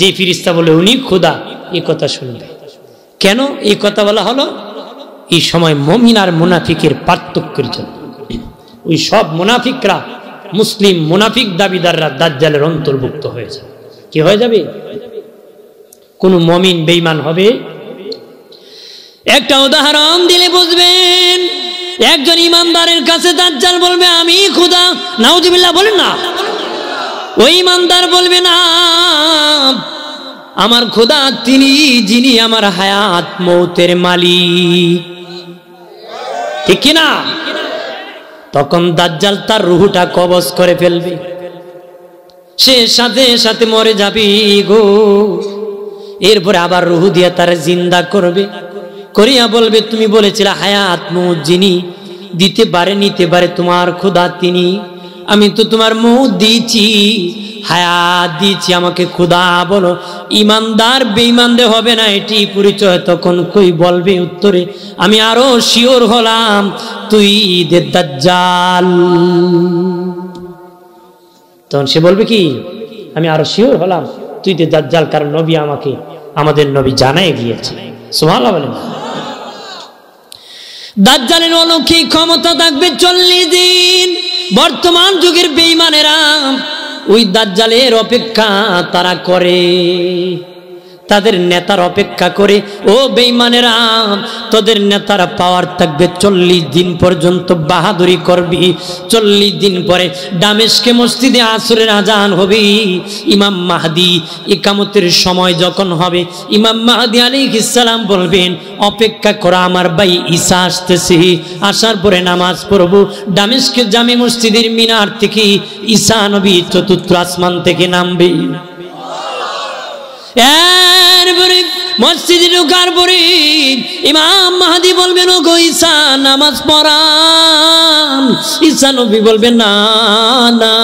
যে ফেরেশতা বলে উনি খোদা, এই কথা শুনবে। কেন এই কথা বলা হলো? এই সময় মুমিন আর মুনাফিকের পার্থক্যের জন্য। ওই সব মুনাফিকরা, মুসলিম মুনাফিক দাবিদাররা দাজ্জালের অন্তর্ভুক্ত হয়েছে। কি হয়ে যাবে? কোন মুমিন বেঈমান হবে? একটা উদাহরণ দিলে বুঝবেন। একজন ইমানদারের কাছে দাজ্জাল বলবে আমি খোদা, নাউজুবিল্লাহ বলেন না। ওই ইমানদার বলবে না, আমার খোদা তিনি যিনি আমার হায়াত মৌতের মালিক। ঠিক কিনা? তখন দাজ্জাল তার রূহটা কবজ করে ফেলবে, সে সাথে সাথে মরে যাবে গো। এরপরে আবার রূহ দিয়ে তার জিন্দা করবে, করিয়া বলবে তুমি বলেছিলে হায়াত মৌত যিনি দিতে পারে নিতে পারে তোমার খোদা তিনি, আমি তো তোমার মৌত দিয়েছি, হায়াত দিয়েছি, আমাকে খোদা বলো। ইমানদার বেঈমানদের হবে না এটি পরিচয়। তখন কই বলবে উত্তরে আমি আরো শিওর হলাম তুই দাজ্জাল। তখন সে বলবে কি আমি আরো শিওর হলাম তুই দাজ্জাল, কারণ নবী আমাকে, আমাদের নবী জানাই গিয়েছে। সুবহানাল্লাহ বলেন। দাজ্জালের অলৌকিক ক্ষমতা থাকবে 40 দিন। বর্তমান যুগের বেঈমানেরা ওই দাজ্জালের অপেক্ষা তারা করে, তাদের নেতার অপেক্ষা করে। ও বেঈমানেরা, তোদের নেতারা পাওয়ার থাকবে 40 দিন পর্যন্ত বাহাদুরি করবি। 40 দিন পরে দামেস্কে মসজিদে আসরের আজান হবে। ইমাম মাহদি ইকামতের সময় যখন হবে, ইমাম মাহদি আলাইহিস সালাম বলবেন অপেক্ষা করা, আমার ভাই ঈসা আসতেছে, আসার পরে নামাজ পড়ব। দামেস্কের জামে মসজিদের মিনার থেকে ঈসা নবী চতুর্থ আসমান থেকে নামবে। এরপরে মসজিদে ঢোকার পরে ইমাম মাহদি বলবেন ও গো ঈসা নামাজ পড়ান। ঈসা নবী বলবেন না না,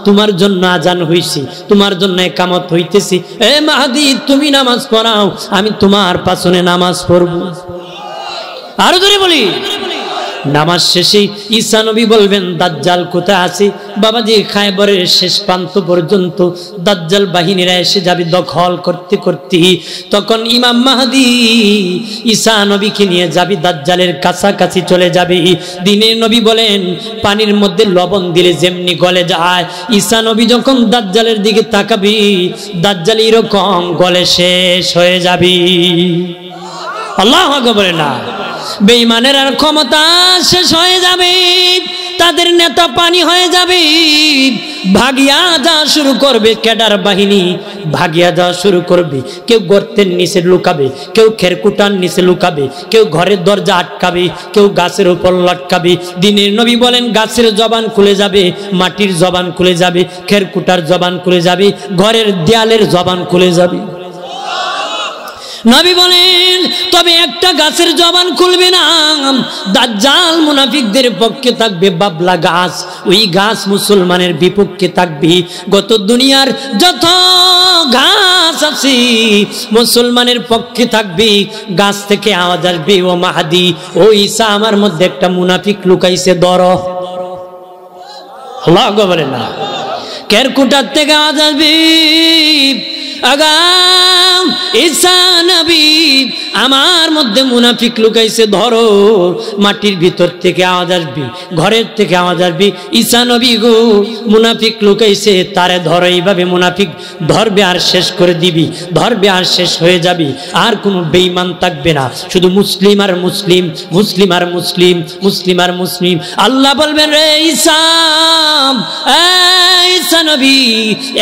তোমার জন্য আজান হইছে, তোমার জন্য ইকামত হইতেছে, এ মাহদি তুমি নামাজ পড়াও, আমি তোমার পাছনে নামাজ পড়ব। আরো ধরে বলি, নামাজ শেষে ঈসা নবী বলবেন দাজ্জাল কোথায় আছে? বাবাজি খায়বরের শেষ প্রান্ত পর্যন্ত দাজ্জাল বাহিনীরা এসে যাবে দখল করতে করতে। তখন ইমাম মাহদি ঈসা নবীকে নিয়ে যাবে, দাজ্জালের কাছাকাছি চলে যাবে। দিনের নবী বলেন পানির মধ্যে লবণ দিলে যেমনি গলে যায়, ঈসা নবী যখন দাজ্জালের দিকে তাকাবি দাজ্জাল এরকম গলে শেষ হয়ে যাবে। আল্লাহু আকবার বলে না। বেঈমানের আর ক্ষমতা শেষ হয়ে যাবে, তাদের নেতা পানি হয়ে যাবে, ভাগিয়া যাওয়া শুরু করবে। ক্যাডার বাহিনী ভাগিয়া যাওয়া শুরু করবে। কেউ গর্তের নিচে লুকাবে, কেউ খেরকুটার নিচে লুকাবে, কেউ ঘরের দরজা আটকাবে, কেউ গাছের উপর লটকাবে। দিনের নবী বলেন গাছের জবান খুলে যাবে, মাটির জবান খুলে যাবে, খেরকুটার জবান খুলে যাবে, ঘরের দেয়ালের জবান খুলে যাবে। নবী বলেন তবে একটা গাছের জবান খুলবে না, দাজ্জাল মুনাফিকদের পক্ষে থাকবে বাবলা গাছ, ওই গাছ মুসলমানের বিপক্ষে থাকবে। গত দুনিয়ার যত গাছ আছে মুসলমানের পক্ষে থাকবে, গাছ থেকে আওয়াজ আসবে ও মাহদি ও ঈসা আমার মধ্যে একটা মুনাফিক লুকাইছে ধরো। আল্লাহু আকবার বলে না। কেরকুটার থেকে আওয়াজ আসবে আগাম ঈসা নবী আমার মধ্যে মুনাফিক লুকাইছে ধরো। মাটির ভিতর থেকে আওয়াজ আসবে, ঘরের থেকে আওয়াজ আসবে ঈসা নবী গো মুনাফিক লুকাইছে, তারে ধরো। এইভাবে মুনাফিক ধরবে আর শেষ করে দিবি, ধরবে আর শেষ হয়ে যাবি, আর কোনো বেঈমান থাকবে না, শুধু মুসলিম আর মুসলিম, মুসলিম আর মুসলিম, মুসলিম আর মুসলিম। আল্লাহ বলবেন রে ঈসা, ঈসা নবী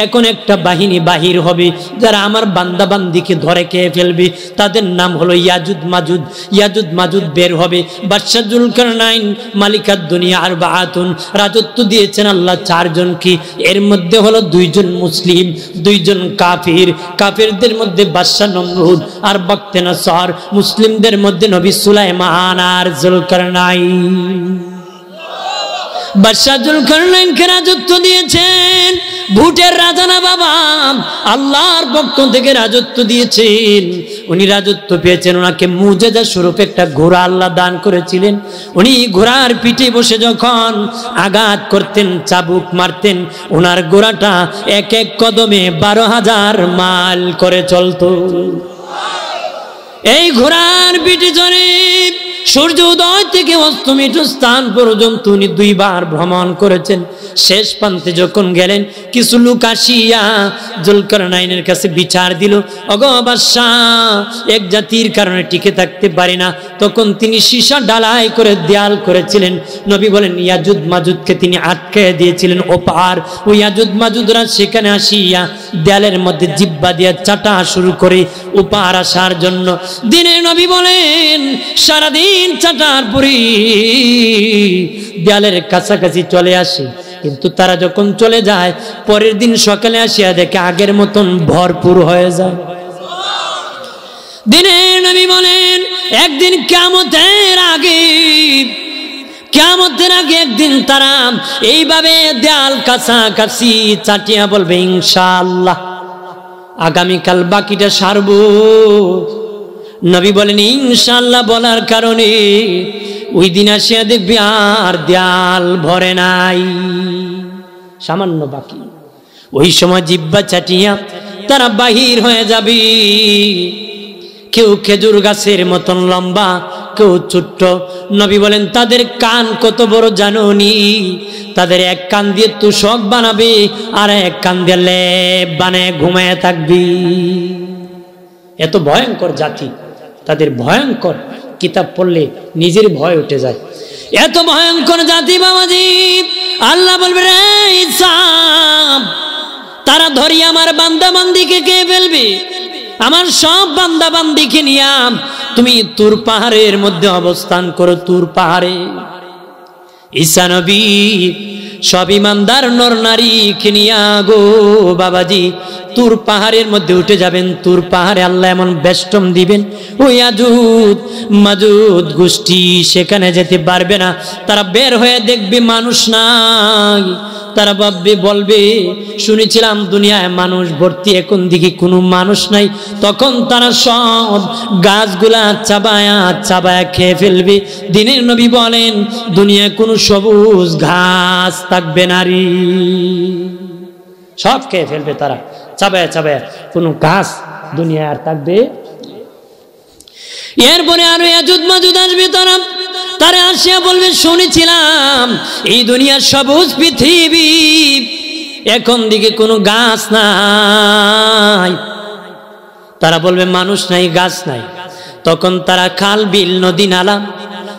এখন একটা বাহিনী বাহির হবে যারা আমার বান্দা বান্দিকে ধরে খেয়ে ফেলবে, তাদের নাম হলো হলো ইয়াজুদ মাজুদ। ইয়াজুদ মাজুদ বের হবে। বাদশা জুলকারনাইন মালিকাদ দুনিয়া আরবাআতুন, রাজত্ব দিয়েছেন আল্লাহ চারজনকে। এর মধ্যে হলো দুইজন মুসলিম, দুইজন কাফির। কাফিরদের মধ্যে বাদশা নমরুদ আর বক্তেনসর, মুসলিমদের মধ্যে নবী সুলাইমান আর জুলকারনাইন। বাদশা জুলকারনাইনকে রাজত্ব দিয়েছেন, ভুটের রাজা না বাবা, আল্লাহর পক্ষ থেকে রাজত্ব দিয়েছেন। উনি রাজত্ব পেয়েছেন, ওনাকে মুজিজা স্বরূপ একটা ঘোড়া আল্লাহ দান করেছিলেন। উনি ঘোড়ার পিঠে বসে যখন আঘাত করতেন, চাবুক মারতেন, ওনার ঘোড়াটা এক এক কদমে 12,000 মাইল করে চলতো। এই ঘোড়ার পিঠে চড়ে সূর্য উদয় থেকে অস্তমিত স্থান পর্যন্ত উনি 2 বার ভ্রমণ করেছেন। শেষ প্রান্তে যখন গেলেন, কিছু লোক আসিয়া জুলকারনাইনের কাছে বিচার দিল, ওগো বাদশা, এক জাতির কারণে টিকে থাকতে পারি না। তখন তিনি সীসা ঢালাই করে দেয়াল করেছিলেন। নবী বলেন ইয়াজুদ মাজুদকে তিনি আটকে দিয়েছিলেন ওপার। ওই ইয়াজুদ মাজুদরা সেখানে আসিয়া দেয়ালের মধ্যে জিহ্বা দিয়ে চাটা শুরু করে ওপার আসার জন্য। দিনে নবী বলেন সারাদিন চাটার পরে দেয়ালের কাছাকাছি চলে আসে, কিন্তু তারা যখন চলে যায় পরের দিন সকালে আসিয়া দেখে আগের মতন ভরপুর হয়ে যায়। দিনে নবী বলেন একদিন কিয়ামতের আগে একদিন তারা এইভাবে দেয়াল কাছাকাছি চাটিয়া বলবে ইনশাআল্লাহ আগামীকাল বাকিটা সারবো। নবী বলেন ইনশাআল্লাহ বলার কারণে ওই দিন আসিয়া দেখবি আর দেয়াল ভরে নাই, সামান্য বাকি। ওই সময় জিহ্বা চাটিয়া তারা বাহির হয়ে যাবে। কেউ খেজুর গাছের মতন লম্বা, কেউ ছোট্ট। নবী বলেন তাদের কান কত বড় জানোনি? তাদের এক কান দিয়ে তুষক বানাবে আর এক কান দিয়ে লেপ বানায় ঘুমায় থাকবি। এত ভয়ঙ্কর জাতি, তাদের ভয়ঙ্কর কিতাব পড়লে নিজের ভয় উঠে যায়। এত ভয়ঙ্কর জাতি বাবাজি। আল্লাহ বলবে রে ইসহাক, তারা ধরি আমার বান্দা বান্দিকে কে ফেলবে? আমার সব বান্দা বান্দিকে নিয়া তুমি তুর পাহাড়ের মধ্যে অবস্থান করো। তুর পাহাড়ে ঈসা নবী সব ইমানদার নর নারীকে নিয়া গো বাবাজি তুর পাহাড়ের মধ্যে উঠে যাবেন। তুর পাহাড়ে আল্লাহ এমন বেষ্টন দিবেন, ওই ইয়াজুদ মাজুদ গোষ্ঠী সেখানে যেতে পারবে না। তারা বের হয়ে দেখবে মানুষ নাই। তারা বলবে শুনেছিলাম দুনিয়ায় মানুষ ভর্তি, এখন দিকে কোনো মানুষ নাই। তখন তারা সব গাছগুলা চাবায়া চাবায়া খেয়ে ফেলবে। দিনের নবী বলেন দুনিয়ায় কোনো সবুজ ঘাস থাকবে না রে, সব খেয়ে ফেলবে তারা চাবায়া চাবায়া, কোনো ঘাস দুনিয়ায় আর থাকবে। এরপরে আরো ইয়াজুদ মাজুদ আসবে। তারা আসিয়া বলবে শুনেছিলাম এই দুনিয়ার সবুজ পৃথিবী, এখন দিকে কোনো গাছ নাই। তারা বলবে মানুষ নাই, গাছ নাই। তখন তারা খাল বিল নদী নালা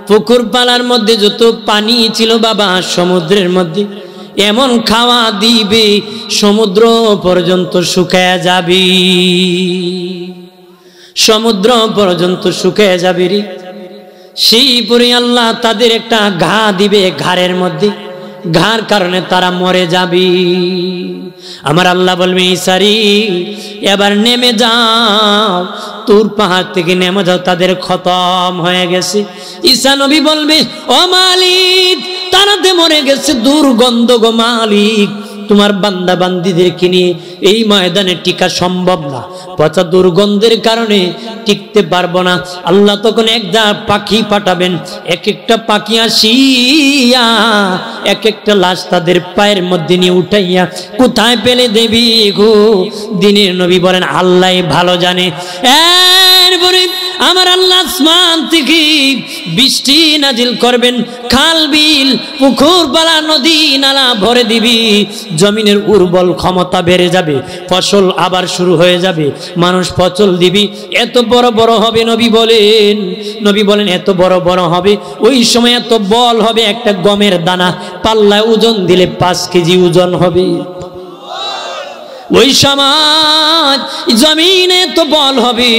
পুকুর পালার মধ্যে যত পানি ছিল বাবা সমুদ্রের মধ্যে এমন খাওয়া দিবে সমুদ্র পর্যন্ত শুকায়া যাবে, সমুদ্র পর্যন্ত শুকায়া যাবে রে। সেই পরে আল্লাহ তাদের একটা ঘা দিবে ঘাড়ের মধ্যে, ঘাড় কারণে তারা মরে যাবে। আমার আল্লাহ বলবে ইসারি এবার নেমে যাও, তুর পাহাড় থেকে নেমে যাও, তাদের খতম হয়ে গেছে। ঈসা নবী বলবে ও মালিক তারাতে মরে গেছে, দুর্গন্ধ গো মালিক, তোমার বান্দা বান্দিদেরকে নিয়ে এই ময়দানে টিকা সম্ভব না, পচা দুর্গন্ধের কারণে টিকতে পারবো না। আল্লাহ তখন একটা পাখি পাঠাবেন, এক একটা পাখি আসিয়া এক একটা লাশ তাদের পায়ের মধ্যে নিয়ে উঠাইয়া কোথায় পেলে দেবী গো। দিনের নবী বলেন আল্লাহ ভালো জানে। এরপরে আমার আল্লাহ আসমান থেকে বৃষ্টি নাজিল করবেন, খাল বিল পুকুর পালা নদী নালা ভরে দিবি, জমিনের উর্বর ক্ষমতা বেড়ে যাবে, ফসল আবার শুরু হয়ে যাবে, মানুষ ফসল দিবি, এত বড় বড় হবে। নবী বলেন এত বড় বড় হবে, ওই সময় এত বল হবে, একটা গমের দানা পাল্লায় ওজন দিলে 5 কেজি ওজন হবে। ওই সমাজ জমিনে তো বল হবে।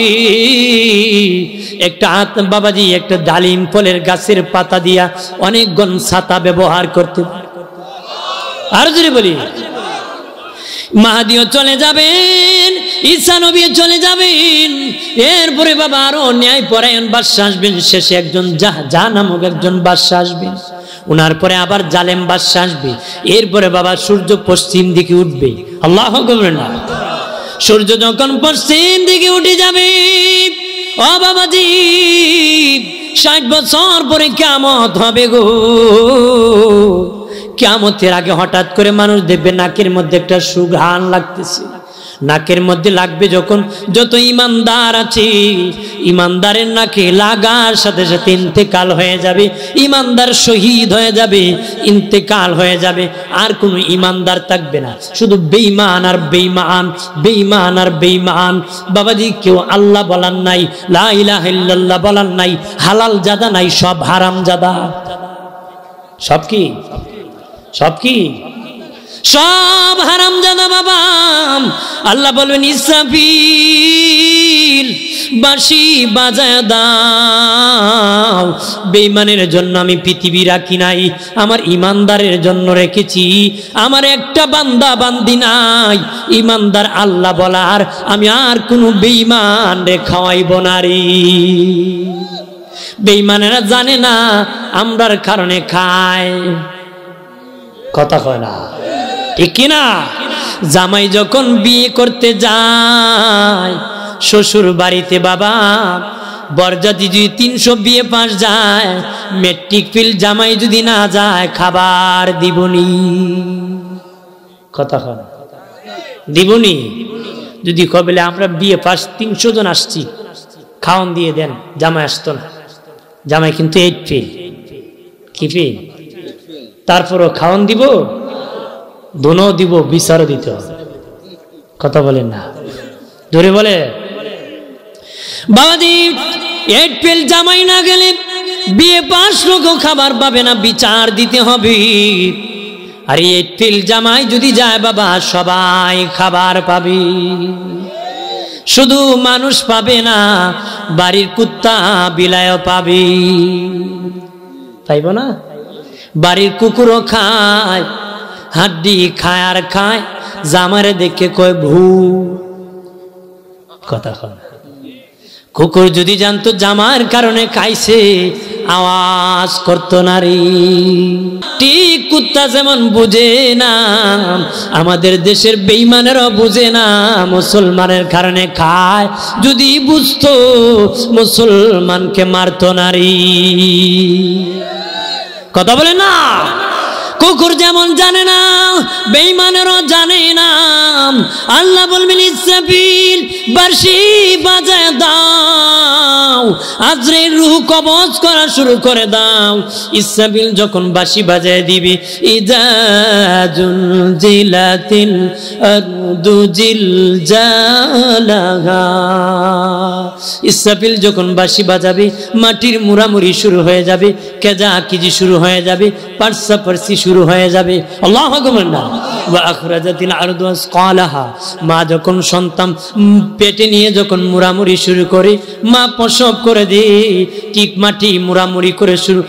একটা বাবাজি একটা ডালিম ফলের গাছের পাতা দিয়া অনেকক্ষণ ছাতা ব্যবহার করতে। আর যদি বলি মাহাদিও চলে যাবেন, ঈসা নবী চলে যাবেন, এরপরে বাবা আরো ন্যায় পরায়ণ বাদশা আসবেন, শেষে একজন জাহ নামক একজন বাদশা আসবেন, উনার পরে আবার জালেম বাদশা আসবে। এরপরে বাবা সূর্য পশ্চিম দিকে উঠবে। আল্লাহু আকবার। না সূর্য যখন পশ্চিম দিকে উঠে যাবে ও বাবাজি 60 বছর পরে কিয়ামত হবে গো। কিয়ামতের আগে হঠাৎ করে মানুষ দেখবে নাকের মধ্যে একটা সুঘ্রাণ লাগতেছে। নাকের মধ্যে লাগবে যখন, যত ইমানদার আছে ইমানদারের নাকে লাগার সাথে সাথে ইন্তেকাল হয়ে যাবে, ইমানদার শহীদ হয়ে যাবে, ইন্তেকাল হয়ে যাবে, আর কোনো ইমানদার থাকবে না, শুধু বেঈমান আর বেঈমান, বেঈমান আর বেঈমান। বাবাজি কেউ আল্লাহ বলার নাই, লা ইলাহা ইল্লাল্লাহ বলার নাই, হালাল জাদা নাই, সব হারাম জাদা। সব কি? সব কি? সব হারাম জাদা বাবা। আল্লাহ বলবেন ইসরাফিল বাঁশি বাজায় দাও। বেঈমানের জন্য আমি পৃথিবী রাখি নাই, আমার ইমানদারের জন্য রেখেছি। আমার একটা বান্দা বান্দি নাই ইমানদার আল্লাহ বলার, আমি আর কোনো বেঈমান রে খাওয়াইব না রে। বেঈমানেরা জানে না আমরার কারণে খায়, কথা কয় না, ঠিক কিনা? জামাই যখন বিয়ে করতে যায় শ্বশুর বাড়িতে বাবা, বরযাত্রী যদি 300 বিয়ে পাস যায়, মেট্রিক ফেল জামাই যদি না যায়, খাবার দিবনি, কথা কয় দিবনি। যদি কবে আমরা বিয়ে পাস 300 জন আসছি, খাওয়ান দিয়ে দেন, জামাই আসতো না, জামাই কিন্তু 8 ফেল, কি ফেল, তারপরও খাওয়ান দিব, দোনো দিব, বিচারও দিতে হবে, কথা বলেন না, ধরে বলে বাবাজি 8 ফেল জামাই না গেলে বিয়ে পাস লোক খাবার পাবে না, বিচার দিতে হবে। আর 8 ফেল জামাই যদি যায় বাবা, সবাই খাবার পাবে, শুধু মানুষ পাবে না, বাড়ির কুত্তা বিলায়ও পাবে, পাইব না? বাড়ির কুকুরও খায়, হাড্ডি খায় আর খায়, জামারে দেখে কয় ভূ, কথা কয়। কুকুর যদি জানতো জামার কারণে খাইছে, আওয়াজ করতো না রে। ঠিক কুত্তা যেমন বুঝে না, আমাদের দেশের বেঈমানেরও বুঝে না মুসলমানের কারণে খায়, যদি বুঝতো মুসলমানকে মারতো না রে, কথা বলে না। কুকুর যেমন জানে না, বেঈমানেরও জানে না। আল্লাহ বলবেন ইসরাফিল বাঁশি বাজায় দাও, আজরাইল রূহ কবজ করা শুরু করে দাও। ইসরাফিল যখন বাঁশি বাজায় দিবে, ইযা জুলজিলাতিল আরদু জিলজালাহা, ইসরাফিল যখন বাঁশি বাজাবে, মাটির মুড়ামুড়ি শুরু হয়ে যাবে, কেজা কিজি শুরু হয়ে যাবে, পার্সাপার্সি শুরু হয়ে যাবে। আল্লাহু আকবার। না ওয়া আখরাজাতিল আরদু আসকালাহা, মা যখন সন্তান পেটে নিয়ে যখন মুড়ামুড়ি শুরু করে, মা প্রসব করে দেয়, ঠিক মাটি মুড়ামুড়ি করে শুরু,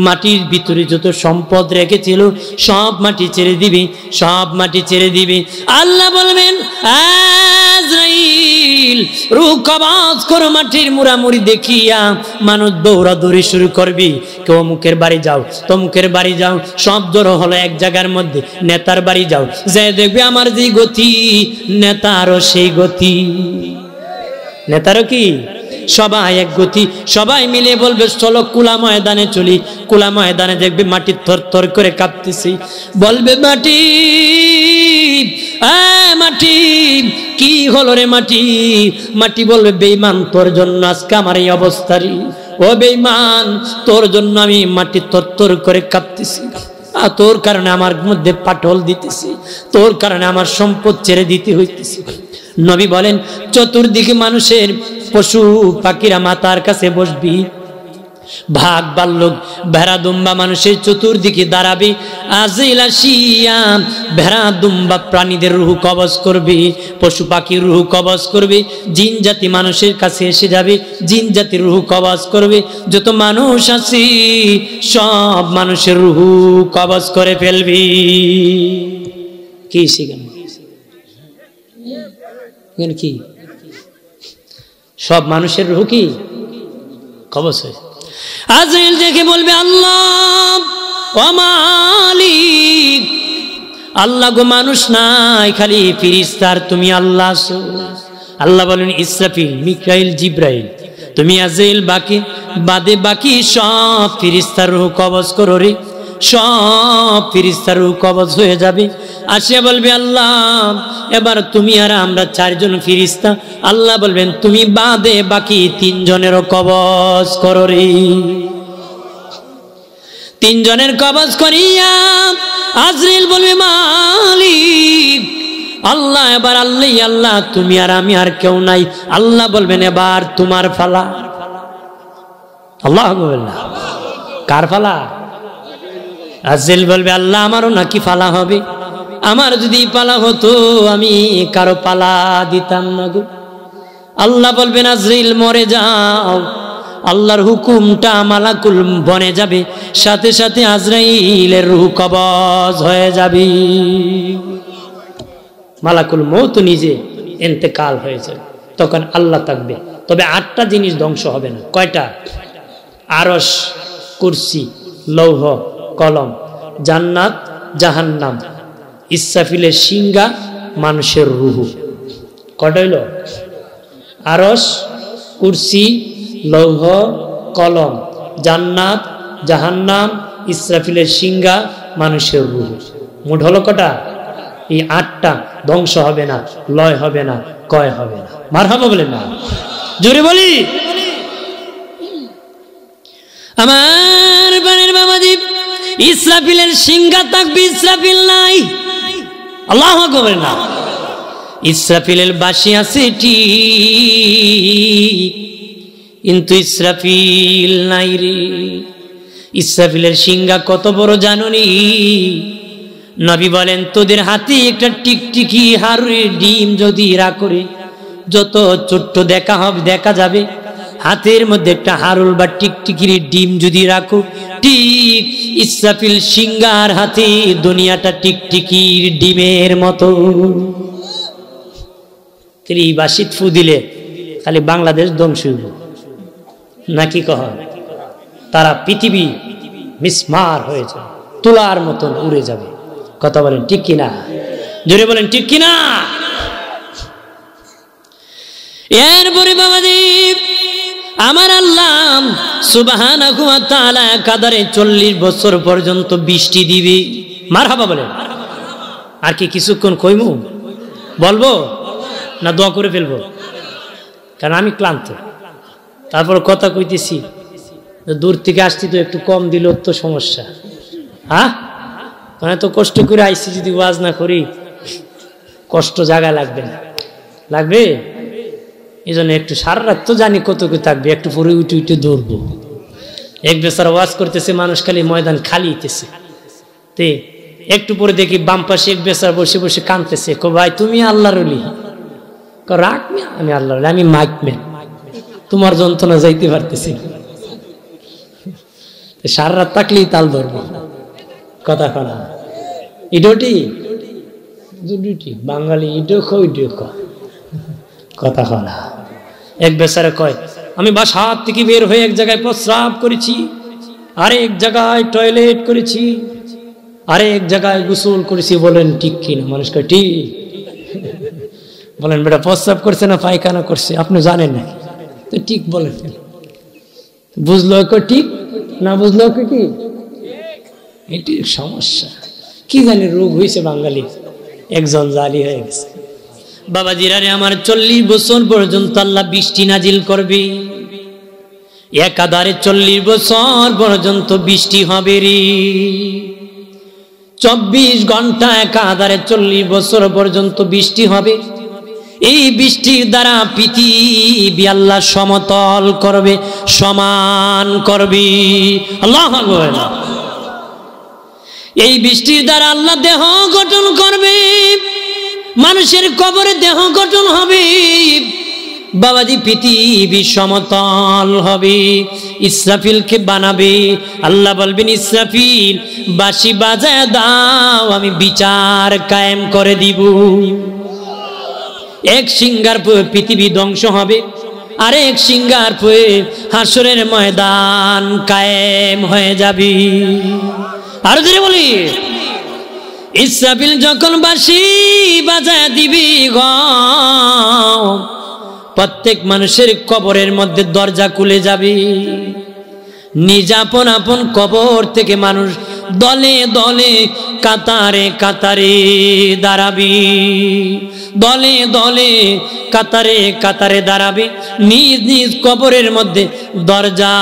মাটির ভিতরে যত সম্পদ রেখেছিল সব মাটি ছেড়ে দিবে, সব মাটি ছেড়ে দিবে। আল্লাহ বলবেন আজরাইল রূহ কবজ করো, মাটির মুড়ামুড়ি দেখিয়া মানুষ দৌড়াদৌড়ি শুরু করবি, কেউ অমুকের বাড়ি যাও, তমুকের বাড়ি যাও, সব জড়ো হলো এক জায়গার মধ্যে। নেতার বাড়ি যাও, যে দেখবে আমার যে গতি, নেতারও সেই গতি, নেতারও কি সবাই এক গতি। সবাই মিলে বলবে চলো কুলা ময়দানে চলি, কুলা ময়দানে দেখবে মাটি থরথর করে কাঁপতেছে, বলবে মাটি মাটি কি হলো রে মাটি? মাটি বলবে বেঈমান তোর জন্য আজকে আমার এই অবস্থা রে, ও বেঈমান তোর জন্য আমি মাটি থরথর করে কাঁপতেছি, তোর কারণে আমার মধ্যে পাটল দিতেছি, তোর কারণে আমার সম্পদ ছেড়ে দিতে হইতেছে। নবী বলেন চতুর্দিকে মানুষের পশু পাখিরা মাতার কাছে বসবি, ভাগ বাল্লুক ভেড়া দুম্বা মানুষের চতুর্দিকে দাঁড়াবে, আজরাইল আসিয়া ভেড়া দুম্বা প্রাণীদের রূহ কবজ করবে, পশু পাখির রূহ কবজ করবে, জিন জাতি মানুষের কাছে এসে যাবে, জিন জাতির রূহ কবজ করবে, যত মানুষ আছে সব মানুষের রূহ কবজ করে ফেলবি। কি শিখেন কি সব মানুষের রূহ কি কবজ হয়। আজরাইল দেখে বলবে আল্লাহ ও মালিক, আল্লাহ গো মানুষ নাই, খালি ফেরেশতা, তুমি আল্লাহ আছো। আল্লাহ বলেন ইসরাফিল, মিকাইল, জিব্রাইল, তুমি আজরাইল বাদে বাকি সব ফেরেশতার রূহ কবজ করো রে, সব ফেরেশতার রূহ কবজ হয়ে যাবে। আসিয়া বলবে আল্লাহ এবার তুমি আর আমরা 4 জন ফেরেশতা। আল্লাহ বলবেন তুমি বাদে বাকি 3 জনেরও কবজ করো রে। 3 জনের কবজ করিয়া আজরাইল বলবে মালিক আল্লাহ, এবার আল্লাহ আল্লাহ তুমি আর আমি আর কেউ নাই। আল্লাহ বলবেন এবার তোমার ফালা। আল্লাহ বলবেন কার ফালা? আজরাইল বলবে আল্লাহ আমারও নাকি ফালা হবে? আমার যদি পালা হতো আমি কারো পালা দিতাম না গো। আল্লাহ বলবেন আজরাইল মরে যাও। আল্লাহর হুকুমটা মালাকুল বনে যাবে, সাথে সাথে আজরাইলের রূহ কবজ হয়ে যাবে। মালাকুল মউত নিজে ইন্তেকাল হয়ে যাবে, তখন আল্লাহ থাকবে। তবে 8টা জিনিস ধ্বংস হবে না। কয়টা? আরশ, কুরসি, লৌহ কলম, জান্নাত জাহান্নাম, ইসরাফিলের সিংহা, মানুষের রূহ। কয়টা হইল? আরশ, কুরসি, লৌহ কলম, জান্নাত জাহান্নাম, ইসরাফিলের সিংহা, মানুষের রূহ। মোট হলো কটা? এই 8টা ধ্বংস হবে না, লয় হবে না, কয় হবে না। মারহাবা বলেন না, জোরে বলি। আমার বানের বাবাজি, ইসরাফিলের সিংহা থাকবে, ইসরাফিল নাই। আল্লাহু আকবার না। ইসরাফিলের বাঁশি আছে ঠিক, কিন্তু ইসরাফিল নাই রে। ইসরাফিলের সিংহা কত বড় জানুনি? নবী বলেন তোদের হাতে একটা টিকটিকি হাড়ের ডিম যদি রাখরে, যত ছোট্ট দেখা যাবে, হাতের মধ্যে একটা হারুল বা টিকটিকির ডিম যদি রাখো, ঠিক ইসরাফিল সিংহার হাতে দুনিয়াটা টিকটিকির ডিমের মতো। বাসিত ফু দিলে খালি বাংলাদেশ ধ্বংস হইব নাকি কহ? তারা পৃথিবী মিসমার হয়ে যাবে, তুলার মতন উড়ে যাবে। কথা বলেন ঠিক কিনা? জোরে বলেন ঠিক কিনা? এরপরে বাবাদেব আমার আল্লাহ সুবহানাহু ওয়া তাআলা কাদারে 40 বছর পর্যন্ত বৃষ্টি দিবে। মারহাবা বলেন। আর কি কিছুক্ষণ কইমু বলবো না দোয়া করে ফেলবো? কারণ আমি ক্লান্ত, তারপর কথা কইতেছি, দূর থেকে আসছি তো একটু কম দিল তো সমস্যা। হ্যাঁ মানে তো কষ্ট করে আইসি, যদি ওয়াজ না করি কষ্ট জায়গা লাগবে না, লাগবে। এই জন্য একটু সারা রাত তো জানি কত কি থাকবে, একটু পরে উঠে উঠে দৌড়বো। এক বেচারা ওয়াজ করতেছে, মানুষ খালি ময়দান খালি হইতেছে, তে একটু পরে দেখি বাম পাশে এক বেচারা বসে বসে কাঁদতেছে। কো ভাই তুমি আল্লাহর ওলি? রাখ আমি আল্লাহর ওলি, আমি মাইক ম্যান, তোমার যন্ত্রণা যাইতে পারতেছি। সারা রাত থাকলেই তাল ধরবো। কথা কনা ইডোটি বাঙালি ইডো কথা কনা। এক বেচারা কয় আমি বাসা থেকে বের হয়ে এক জায়গায় প্রস্রাব করেছি, আরেক জায়গায় টয়লেট করেছি, আরেক জায়গায় গোসল করেছি। বলেন ঠিক কিনা? মানুষ কয় ঠিক। বলেন বেটা প্রস্রাব করছে না পায়খানা করছে আপনি জানেন না? তো ঠিক বলেন। বুঝলো ঠিক, না বুঝলো কি? এটি সমস্যা। কি জানি রোগ হয়েছে বাঙালি, একজন জালি হয়ে গেছে। বাবাজিরারে আমার 40 বছর পর্যন্ত আল্লাহ বৃষ্টি নাজিল করবে, একাধারে 40 বছর পর্যন্ত বৃষ্টি হবে রে। 24 ঘন্টা একাধারে 40 বছর পর্যন্ত বৃষ্টি হবে। এই বৃষ্টির দ্বারা পৃথিবী আল্লাহ সমতল করবে, সমান করবে। আল্লাহু আকবার। এই বৃষ্টির দ্বারা আল্লাহ দেহ গঠন করবে, মানুষের কবরে দেহ গঠন হবে। বাবাজি পৃথিবী সমতল হবে, ইসরাফিলকে বানাবে। আল্লাহ বলবেন, ইসরাফিল বাঁশি বাজায় দাও, আমি বিচার কায়েম করে দিব। এক সিঙ্গার পরে পৃথিবী ধ্বংস হবে, আরেক সিঙ্গার পরে হাসরের ময়দান কায়েম হয়ে যাবে। আরো ধীরে বলি, ইসরাফিল যখন বাঁশি বাজায় দিবি গো, প্রত্যেক মানুষের কবরের মধ্যে দরজা খুলে যাবে। নিজ আপন আপন কবর থেকে মানুষ দলে দলে কাতারে কাতারে দাঁড়াবে, দলে দলে কাতারে কাতারে দাঁড়াবে। নিজ নিজ কবরের মধ্যে দরজা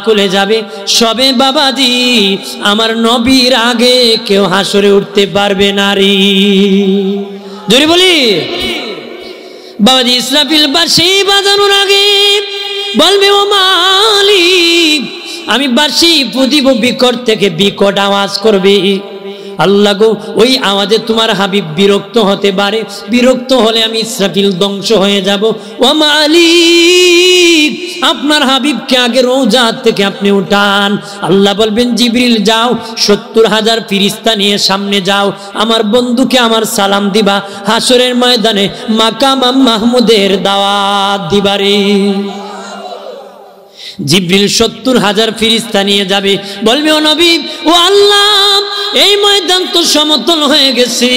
খুলে যাবে। সবে বাবাজি আমার নবীর আগে কেউ হাসরে উঠতে পারবে না রে। জোরে বলি, বাবাজি ইসরাফিল বাঁশি বাজানোর আগে বলবে, ও মালিক আমি বাঁশি পুদিব, বিকট থেকে বিকট আওয়াজ করবে। আল্লাহ গো, ওই আওয়াজে তোমার হাবিব বিরক্ত হতে পারে, বিরক্ত হলে আমি ইসরাফিল ধ্বংস হয়ে যাব। ও মালিক আপনার হাবিবকে আগে রওজা থেকে আপনি উঠান। আল্লাহ বলবেন, জিবরিল যাও, 70,000 ফেরেশতা নিয়ে সামনে যাও, আমার বন্ধুকে আমার সালাম দিবা, হাসরের ময়দানে মাকাম মাহমুদের দাওয়াত দিবারে। জিবরিল 70,000 ফেরেশতা নিয়ে যাবে, বলবে, ও নবী, ও আল্লাহ এই ময়দান তো সমতল হয়ে গেছে,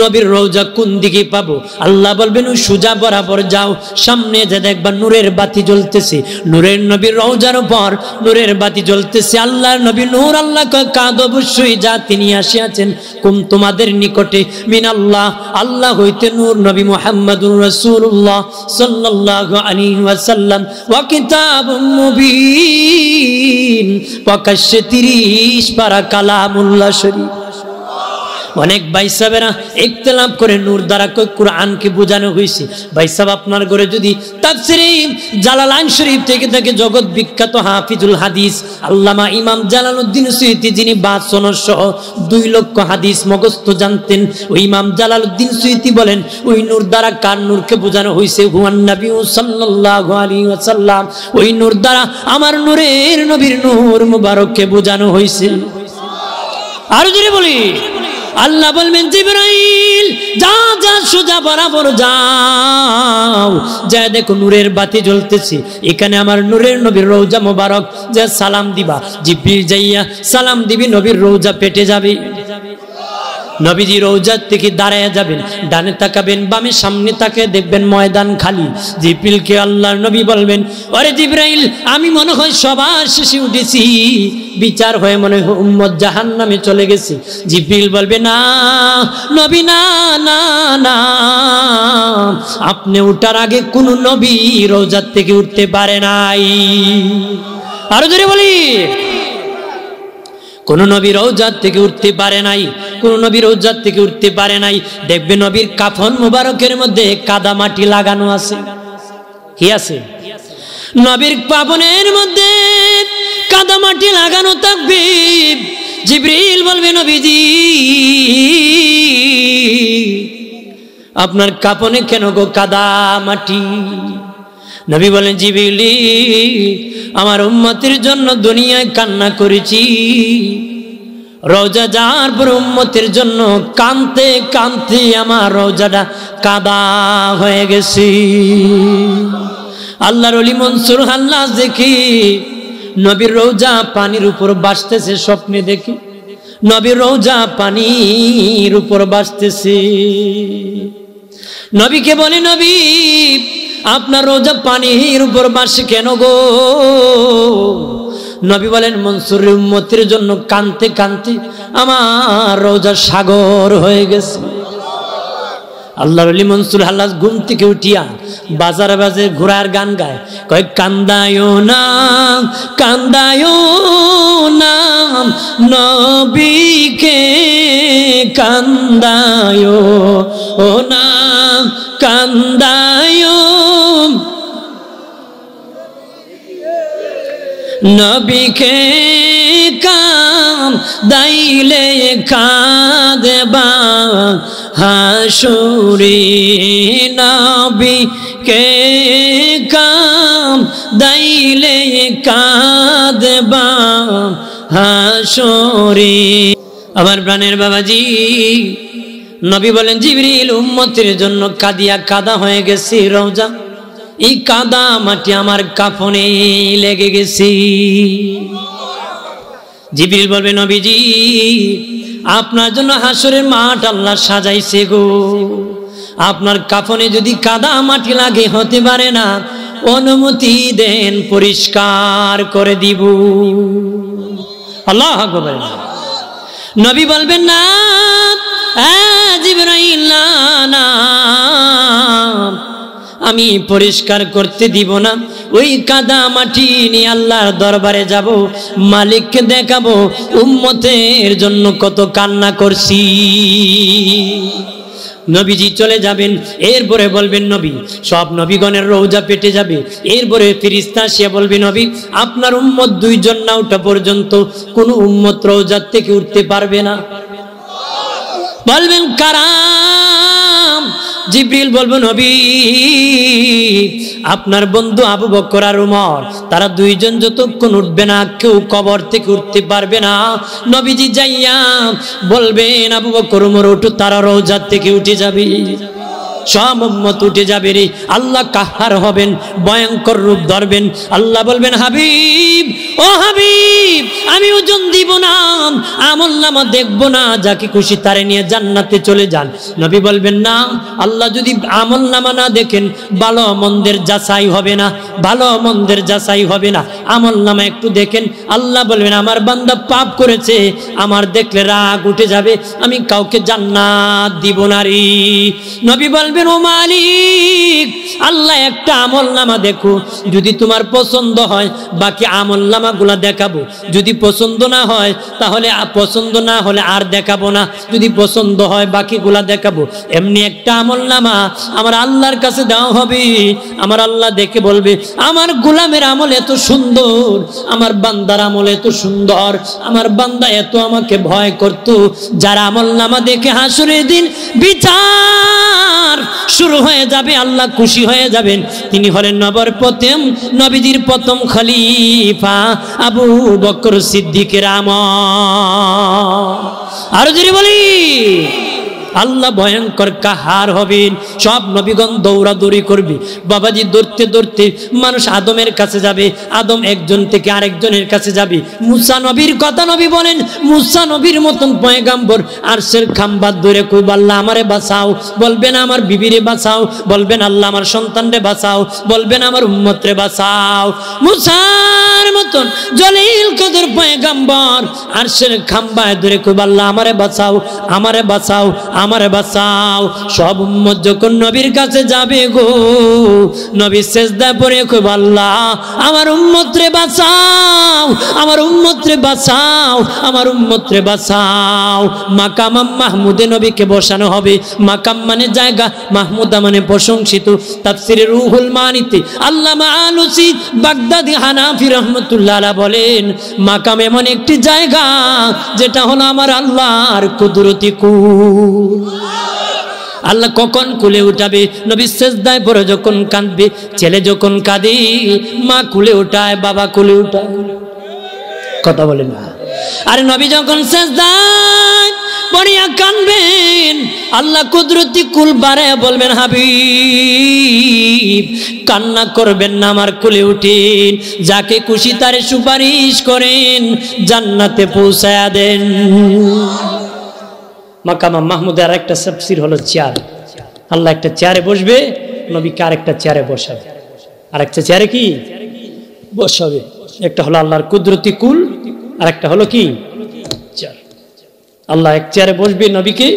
নবীর রওজা কোন দিকে পাবো? আল্লাহ বলবেন, ওই সোজা বরাবর যাও, সামনে যে দেখবা নূরের বাতি জ্বলতেছে, নূরের নবীর রওজার উপর নূরের বাতি জ্বলতেছে। আল্লাহর নবী নূর, আল্লাহ কাদ অবশ্যই যা তিনি আসিয়াছেন কুম তোমাদের নিকটে মিনাল্লাহ, আল্লাহ হইতে নূর নবী মুহাম্মদুর রাসূলুল্লাহ সাল্লাল্লাহু আলাইহি ওয়াসাল্লাম ওয়া কিতাবুম মুবিন, প্রকাশ্যে 30 পারা কালামুল্লাহ শরীফ। অনেক ভাই সাহেবেরা ইখতিলাফ করে নূর দ্বারা কোরআনকে বোঝানো হয়েছে। ভাই সাহেব আপনার ঘরে যদি তাফসীরে জালালাইন শরীফ থেকে থাকে জগৎ বিখ্যাত হাফিজুল হাদিস আল্লামা ইমাম জালালউদ্দিন সুয়ুতী, যিনি 52 সহ 2 লক্ষ হাদিস মুখস্থ জানতেন, ওই ইমাম জালালউদ্দিন সুয়ুতী বলেন, ওই নূর দ্বারা কার নূরকে বোঝানো হয়েছে? হুয়ান নবী সাল্লাল্লাহু আলাইহি ওয়াসাল্লাম, ওই নূর দ্বারা আমার নূরের নবীর নূর মুবারককে বোঝানো হয়েছে। আর যদি বলি, আল্লাহ বলবেন, জিবরাইল যা যা সোজা বরাবর যাও, যা দেখো নূরের বাতি জ্বলতেছে, এখানে আমার নূরের নবীর রওজা মোবারক, যা সালাম দিবা। জিবরিল যাইয়া সালাম দিবি, নবীর রওজা পেটে যাবে। নবীজি রওজা থেকে দাঁড়ায় যাবেন, ডানে তাকাবেন, বামে সামনে তাকে দেখবেন ময়দান খালি। জিবরিলকে আল্লাহর নবী বলবেন, আরে জিবরাইল আমি মনে হয় সবার শেষে উঠেছি, বিচার হয়ে মনে হয় উম্মত জাহান্নামে চলে গেছে। জিবরিল বলবে, না নবী, না না না, আপনি উঠার আগে কোন নবী রওজা থেকে উঠতে পারে নাই। আরো জোরে বলি, কোন নবী রওজা থেকে উঠতে পারে নাই, কোন নবী রওজা থেকে উঠতে পারে নাই। দেখবে নবীর কাফন মুবারকের মধ্যে কাদা মাটি লাগানো আছে। কি আছে? নবীর কাফনের মধ্যে কাদা মাটি লাগানো থাকবে। জিবরিল বলবে, নবীজি আপনার কাফনে কেন গো কাদা মাটি? নবী বলেন, জিবরিল আমার উম্মতের জন্য দুনিয়ায় কান্না করেছি, রওজা যাওয়ার পর উম্মতের জন্য কাঁদতে কাঁদতে আমার রওজাটা কাদা হয়ে গেছে। আল্লাহর ওলি মনসুর হাল্লাজ দেখি নবীর রওজা পানির উপর ভাসতেছে, স্বপ্নে দেখি নবীর রওজা পানির উপর ভাসতেছে। নবীকে বলে, নবী আপনার রওজা পানির উপর ভাসে কেন গো? নবী বলেন, মনসুরের উম্মতের জন্য কাঁদতে কাঁদতে আমার রওজা সাগর হয়ে গেছে। আল্লাহর ওলি মনসুর হাল্লাজ ঘুম থেকে উঠিয়া বাজার বাজে ঘোড়ার গান গায়, কয় কান্দায়ো না কান্দায়ো না নবীকে কান্দায়ো ও না কান্দায়ো নবীকে কান্দাইলে কাঁদবা হাসুরে নবীকে কান্দাইলে কাঁদবা হাসুরে। আমার প্রাণের বাবাজি নবী বলেন জিবরিল উম্মতের জন্য কাঁদিয়া কাদা হয়ে গেছে রওজা, এই কাদা মাটি আমার কাফনে লেগে গেছে। জিবরিল বলবে নবীজি আপনার জন্য হাসরের মাঠ আল্লাহ সাজাইছে গো, আপনার কাফনে যদি কাদা মাটি লাগে হতে পারে না, অনুমতি দেন পরিষ্কার করে দিব। আল্লাহু আকবার। নবী বলবেন না জিবরাইল না, আমি পরিষ্কার করতে দিব না, ওই কাদা মাটি নিয়ে আল্লাহর দরবারে যাব, মালিককে দেখাবো উম্মতের জন্য কত কান্না করছি। নবীজি চলে যাবেন, এরপরে বলবেন নবী সব নবীগণের রওজা পেটে যাবে, এরপরে ফেরেশতা সে বলবে নবী আপনার উম্মত দুইজন না ওঠা পর্যন্ত কোন উম্মত রওজা থেকে উঠতে পারবে না। বলবেন কারাম, জিবরিল বলবেন নবী আপনার বন্ধু আবু বকর আর উমর তারা দুইজন যতক্ষণ উঠবে না কেউ কবর থেকে উঠতে পারবে না। নবীজি যাইয়া বলবেন আবু বকর উমর ওঠো, তারা রওজা থেকে উঠে যাবে, সব উম্মত উঠে যাবে রে। আল্লাহ কাহার হবেন, ভয়ঙ্কর রূপ ধরবেন। আল্লাহ বলবেন হাবিব ও হাবিব আমি ওজন দিব না, আমলনামা দেখব না, যাকে খুশি তারে নিয়ে জান্নাতে চলে যান। নবী বলবেন না, আল্লাহ যদি আমলনামা না দেখেন ভালো মন্দের যাচাই হবে না, ভালো মন্দের যাচাই হবে না, আমলনামা একটু দেখেন। আল্লাহ বলবেন আমার বান্দা পাপ করেছে, আমার দেখলে রাগ উঠে যাবে, আমি কাউকে জান্নাত দিব না রে। নবী বলবেন ও মালিক আল্লাহ একটা আমলনামা দেখো, যদি তোমার পছন্দ হয় বাকি আমলনামাগুলা দেখাবো, যদি পছন্দ না হয় তাহলে পছন্দ না হলে আর দেখাবো না, যদি পছন্দ হয় বাকিগুলা দেখাবো। এমনি একটা আমলনামা আমার আল্লাহর কাছে দেওয়া হবে, আমার আল্লাহ দেখে বলবে আমার গোলামের আমল এত সুন্দর, আমার বান্দার আমল এত সুন্দর, আমার বান্দা এত আমাকে ভয় করত। যার আমলনামা দেখে হাসরের দিন বিচার শুরু হয়ে যাবে, আল্লাহ খুশি হয়ে যাবেন, তিনি হলেন নবর প্রথম নবীজির প্রথম খলিফা আবু বকর সিদ্দিকের আমল। আরো যদি বলি আল্লাহ ভয়ঙ্কর কাহার হবেন, সব নবীগণ দৌড়াদৌড়ি করবে। বাবাজি দৌড়তে দৌড়তে মানুষ আদমের কাছে যাবে, আদম একজন থেকে আরেকজনের কাছে যাবে। মুসা নবীর কথা নবী বলেন, মুসা নবীর মতন পয়গাম্বর আরশের খাম্বাত ধরে কইব আল্লাহ আমারে বাঁচাও, বলবেন আমার বিবিরে বাঁচাও, বলবেন আল্লাহ আমার সন্তানরে বাঁচাও, বলবেন আমার উম্মতরে বাঁচাও। মুসার মতন জলিল কদর পয়গাম্বর আরশের খাম্বায় ধরে কইব আল্লাহ আমারে বাঁচাও, আমারে বাঁচাও, আমারে বাঁচাও। সব উম্মত যখন নবীর কাছে যাবে গো, নবী সিজদা পড়ে কইব আল্লাহ আমার উম্মতরে বাঁচাও, আমার উম্মতরে বাঁচাও, আমার উম্মতরে বাঁচাও। মাকাম মাহমুদে নবীকে বসানো হবে। মাকাম মানে জায়গা, মাহমুদা মানে প্রশংসিত। তাফসিরে রুহুল মানিতে আল্লামা আলুসি বাগদাদি হানাফি রাহমাতুল্লাহ আলাইহি বলেন মাকাম এমন একটি জায়গা যেটা হলো আমার আল্লাহর কুদরতি কুল। আল্লাহ কখন কুলে উঠাবে? নবী সিজদায় পড়ে যখন কাঁদবে, ছেলে যখন কাঁদে মা কুলে উঠায়, বাবা কুলে উঠায়, কথা বলে না। আরে নবী যখন সিজদায় পড়িয়া কাঁদবেন আল্লাহ কুদরতি কুল বাড়ায় বলবেন হাবিব কান্না করবেন না, আমার কুলে উঠেন, যাকে খুশি তারে সুপারিশ করেন, জান্নাতে পৌঁছায়া দেন। মাকামা মাহমুদের আরেকটা তাফসীর হলো চেয়ার। আল্লাহ একটা চেয়ারে বসবে, নবীকে আরেকটা চেয়ারে বসাবে, আরেকটা চেয়ারে কি বসাবে। একটা হলো আল্লাহর কুদরতি কুল, আর একটা হলো কি চেয়ার। আল্লাহ এক চেয়ারে বসবে, নবীকে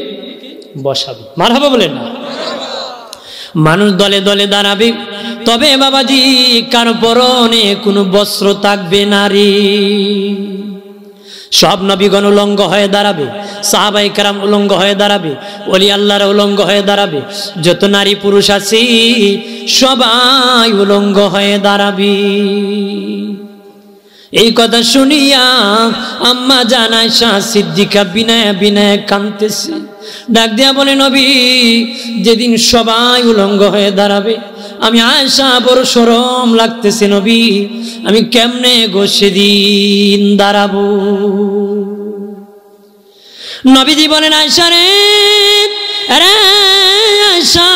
বসাবে। মারহাবা বলেন না। মানুষ দলে দলে দাঁড়াবে, তবে বাবাজি কারো পরনে কোনো বস্ত্র থাকবে না রে। সব নবীগণ উলঙ্গ হয়ে দাঁড়াবে, সাহাবায়ে কেরাম উলঙ্গ হয়ে দাঁড়াবে, ওলি আল্লাহরা উলঙ্গ হয়ে দাঁড়াবে, যত নারী পুরুষ আছে সবাই উলঙ্গ হয়ে দাঁড়াবে। এই কথা শুনিয়া আম্মা জান আয়েশা সিদ্দিকা বিনয়ে বিনয়ে কাঁদতেছে, ডাক দিয়া বলে, নবী যেদিন সবাই উলঙ্গ হয়ে দাঁড়াবে আমি আয়েশা বড় শরম লাগতেছে নবী, আমি কেমনে গো সেদিন দাঁড়াবো। নবীজি বলেন, আয়েশা রে, আরে আয়েশা,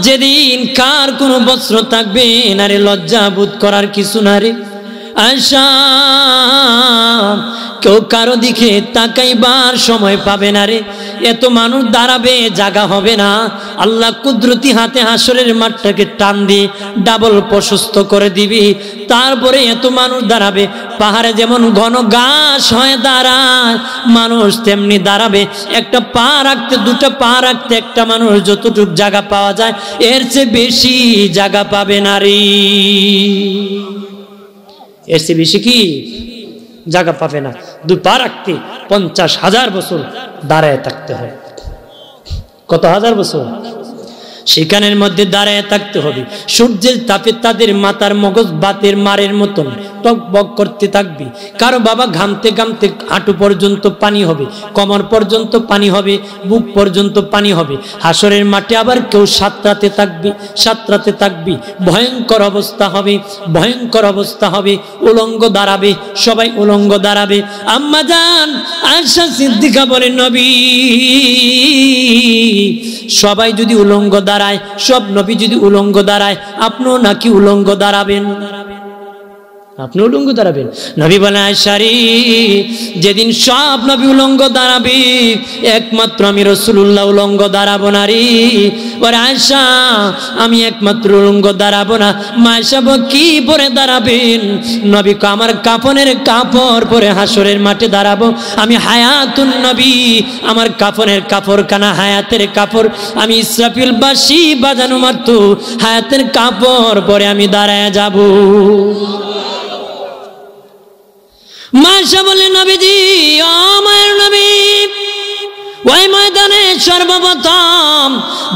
যেদিন কার কোনো বস্ত্র থাকবে না রে, লজ্জা বোধ করার কিছু না রে আয়েশা, কেউ কারো দিকে তাকাইবার সময় পাবে না রে, এত মানুষ দাঁড়াবে জায়গা হবে না, আল্লাহ কুদরতি হাতে হাসরের মাঠটাকে টান দিয়ে ডাবল প্রশস্ত করে দিবি, তারপরে এত মানুষ দাঁড়াবে, পাহাড়ে যেমন ঘন ঘাস হয়ে দাঁড়ায় মানুষ তেমনি দাঁড়াবে, একটা পা রাখতে দুটো পা রাখতে একটা মানুষ যতটুক জায়গা পাওয়া যায় এর চেয়ে বেশি জায়গা পাবে না রে, এর চেয়ে বেশি কি জায়গা পাবে না। দুই পা রাখতে 50,000 বছর দাঁড়ায় থাকতে হয়। কত হাজার বছর? সেখানের মধ্যে দাঁড়ায় থাকতে হবে। সূর্যের তাপে তাদের মাথার মগজ বাতের মারের মতন টকবক করতে থাকবে। কারো বাবা ঘামতে ঘামতে হাঁটু পর্যন্ত পানি হবে, কোমর পর্যন্ত পানি হবে, বুক পর্যন্ত পানি হবে। হাসরের মাঠে আবার কেউ সাঁতরাতে থাকবে, ভয়ঙ্কর অবস্থা হবে, ভয়ঙ্কর অবস্থা হবে। উলঙ্গ দাঁড়াবে, সবাই উলঙ্গ দাঁড়াবে। আম্মা জান আয়েশা সিদ্দিকা বলেন, নবী সবাই যদি উলঙ্গ দাঁড়ায়, সব নবী যদি উলঙ্গ দাঁড়ায়, আপনিও নাকি উলঙ্গ দাঁড়াবেন? আপনি উলঙ্গ দাঁড়াবেন? নবী বলেন, আয়েশা রে, যেদিন সব নবী উলঙ্গ দাঁড়াবে একমাত্র আমি রাসূলুল্লাহ উলঙ্গ দাঁড়াবো না রে। ওরে আয়েশা, আমি একমাত্র উলঙ্গ দাঁড়াবো না। মা আয়েশা কি পরে দাঁড়াবেন? নবী কো, আমার কাফনের কাপড় পরে হাসরের মাঠে দাঁড়াবো। আমি হায়াতুন নবী, আমার কাফনের কাপড়খানা হায়াতের কাপড়। আমি ইসরাফিল বাঁশি বাজানো মাত্র হায়াতের কাপড় পরে আমি দাঁড়ায় যাব। মাশা বলে, নবীজি, ও মায়ের নবী, ওই ময়দানে সর্বপ্রথম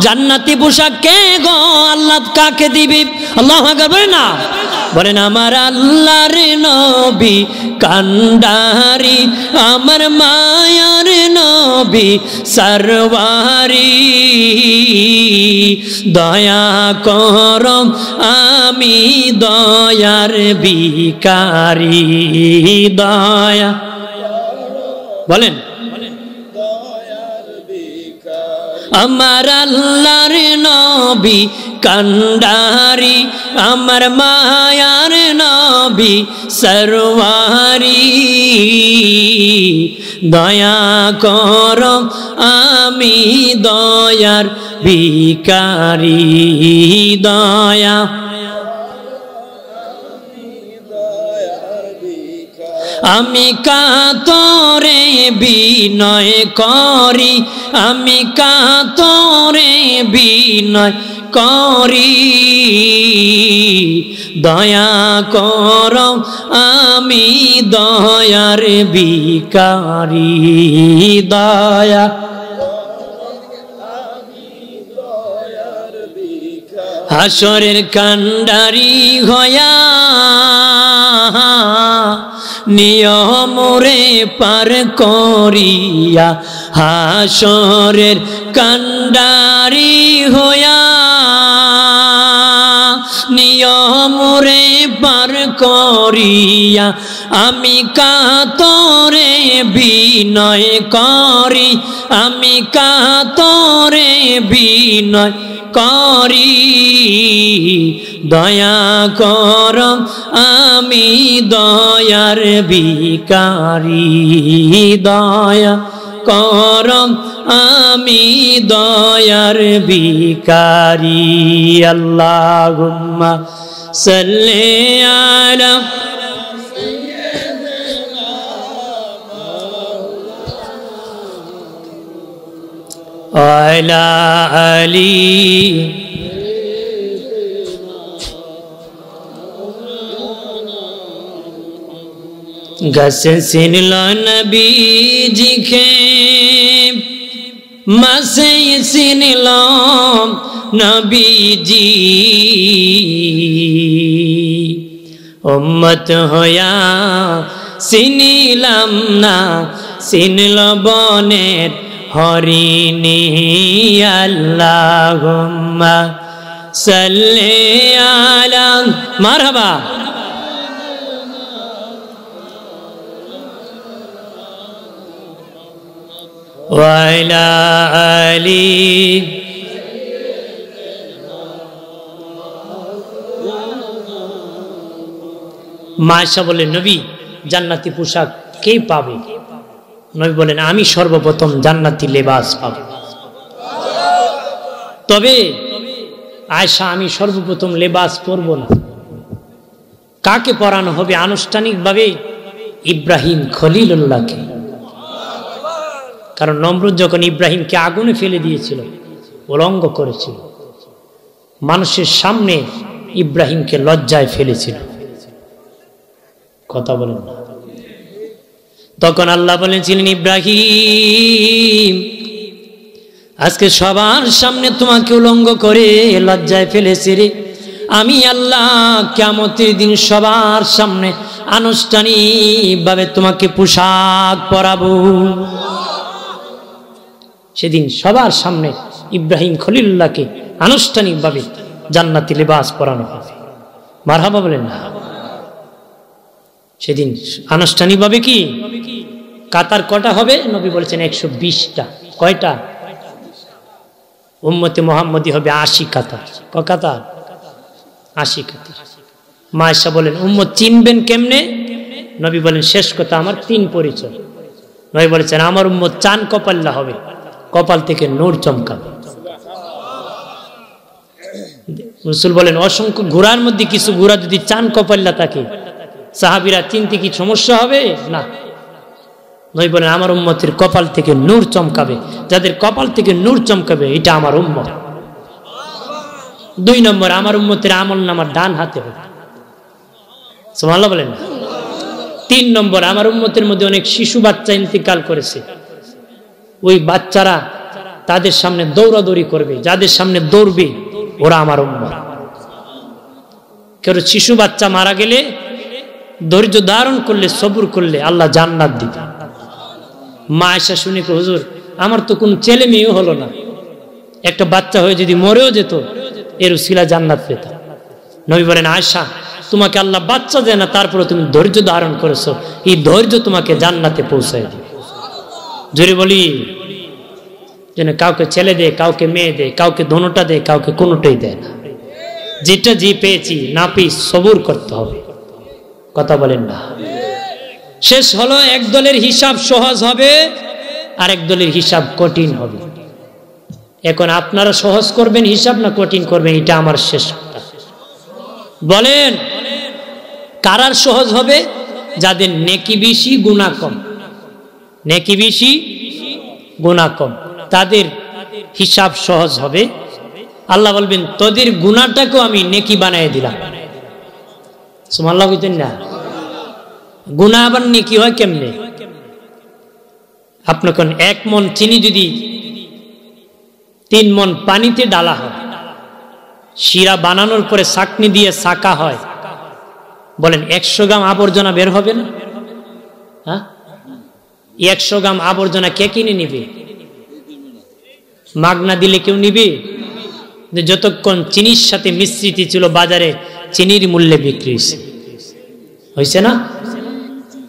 জান্নাতি পোশাক কে গো আল্লাহ কাকে দিবি? আল্লাহু আকবার বলেন না, বলেন আমার আল্লাহর নবী কান্ডারি, আমার মায়ার নবী সরওয়ারি, দয়া করো আমি দয়ার ভিখারি, দয়া বলেন আমার আল্লাহর নবী কান্ডারি, আমার মায়ার নবী সরওয়ারি, দয়া করো আমি দয়ার ভিখারি, দয়া আমি কাতরে বিনয় করি, আমি কাতরে বিনয় করি, দয়া করো আমি দয়ার ভিখারি, দয়া হাসরের কান্ডারি হয়া নিয়মরে পার করিয়া, হাসরের কান্ডারি হইয়া নিয়মরে পার করিয়া, আমি কাতরে বিনয় করি, আমি কাতরে বিনয় করি, দয়া করো আমি দয়ার ভিখারি, দয়া করো আমি দয়ার ভিখারি। আল্লাহুম্মা সাল্লি আলা আলা আলি গাছে চিনল নবীজিকে, মাছে চিনল নবীজি, উম্মত হইয়া চিনিলাম না, চিনল বনের হরিণী। আল্লাহুম্মা সাল্লি আলা, মারহাবা। ওয়া আলা আলি। মা আয়েশা বলেন, নবী জান্নাতি পোশাক কে পাবে? নবী বলেন, আমি সর্বপ্রথম জান্নাতি লেবাস পাব। তবে আয়েশা, আমি সর্বপ্রথম লেবাস পরব না। কাকে পরানো হবে আনুষ্ঠানিকভাবে? ইব্রাহিম খলিলুল্লাহকে। কারণ নমরুদ যখন ইব্রাহিমকে আগুনে ফেলে দিয়েছিল, উলঙ্গ করেছিল, মানুষের সামনে ইব্রাহিমকে লজ্জায় ফেলেছিল। কথা বলেন না। তখন আল্লাহ বলেছিলেন, ইব্রাহিম, আজকে সবার সামনে তোমাকে উলঙ্গ করে লজ্জায় ফেলেছি রে। আমি আল্লাহ কিয়ামতের দিন সবার সামনে আনুষ্ঠানিকভাবে তোমাকে পোশাক পরাবো। সেদিন সবার সামনে ইব্রাহিম খলিলুল্লাহকে আনুষ্ঠানিকভাবে জান্নাতি লেবাস পরানো হবে। মারহাবা বলেন না। সেদিন আনুষ্ঠানিকভাবে কি কাতার কটা হবে? নবী বলেছেন 120টা। কয়টা? উম্মতে মুহাম্মদী হবে 80 কাতার। ক কাতার? 80 কাতার। মা আয়েশা বলেন, উম্মত চিনবেন কেমনে? নবী বলেন, শেষ কথা আমার 3 পরিচয়। নবী বলেছেন, আমার উম্মত চান কপাল্লা হবে, কপাল থেকে নূর চমকাবে। রাসূল বলেন, অসংখ্য ঘোড়ার মধ্যে কিছু ঘোড়া যদি চান কপাল্লা থাকে, সাহাবীরা চিনতে কি সমস্যা হবে? না। নবী বলেন, আমার উম্মতের কপাল থেকে নূর চমকাবে। যাদের কপাল থেকে নূর চমকাবে, এটা আমার উম্মত। 2 নম্বর, আমার উম্মতের আমলনামার ডান হাতে হবে। সুবহানাল্লাহ বলেন। 3 নম্বর, আমার উম্মতের মধ্যে অনেক শিশু বাচ্চা ইন্তিকাল করেছে। ওই বাচ্চারা তাদের সামনে দৌড়াদৌড়ি করবে, যাদের সামনে দৌড়বে ওরা আমার উম্মত। কেউ শিশু বাচ্চা মারা গেলে ধৈর্য ধারণ করলে, সবুর করলে আল্লাহ জান্নাত দিবে। মা আয়েশা শুনে, হুজুর আমার তো কোনো ছেলে মেয়েও হলো না, একটা বাচ্চা হয়ে যদি মরেও যেত এর উসিলা জান্নাত পেতাম। নবী বলেন, আয়েশা, তোমাকে আল্লাহ বাচ্চা দেয় না, তারপরে তুমি ধৈর্য ধারণ করেছো, এই ধৈর্য তোমাকে জান্নাতে পৌঁছায় দিবে। জোরে বলি যেন কাউকে ছেলে দেয়, কাউকে মেয়ে দেয়, কাউকে দোনোটা দেয়, কাউকে কোনোটাই দেয় না। যেটা যে পেয়েছি না পেয়ে সবুর করতে হবে। কথা বলেন না। শেষ হলো, এক দলের হিসাব সহজ হবে আর এক দলের হিসাব কঠিন হবে। এখন আপনারা সহজ করবেন হিসাব না কঠিন করবেন, এটা আমার শেষ কথা। বলেন কারার সহজ হবে? যাদের নেকি বেশি গুনাহ কম। নেকি বেশি গুনাহ কম, তাদের হিসাব সহজ হবে। আল্লাহ বলবেন, তোদের গুনাহটাকেও আমি নেকি বানিয়ে দিলাম। সুবহানাল্লাহ কইতেন না? গুনাহ আবার নেকি হয় কেমনে? আপনি কোন 1 মণ চিনি যদি 3 মণ পানিতে ডালা হয়, শিরা বানানোর পরে ছাঁকনি দিয়ে ছাকা হয়, বলেন 100 গ্রাম আবর্জনা বের হবে না? হ্যাঁ, 100 গ্রাম আবর্জনা কে কিনে নিবে? মাগনা দিলে কেউ নিবে? যতক্ষণ চিনির সাথে মিশ্রিত ছিল বাজারে চিনির মূল্যে বিক্রি হয়েছে না?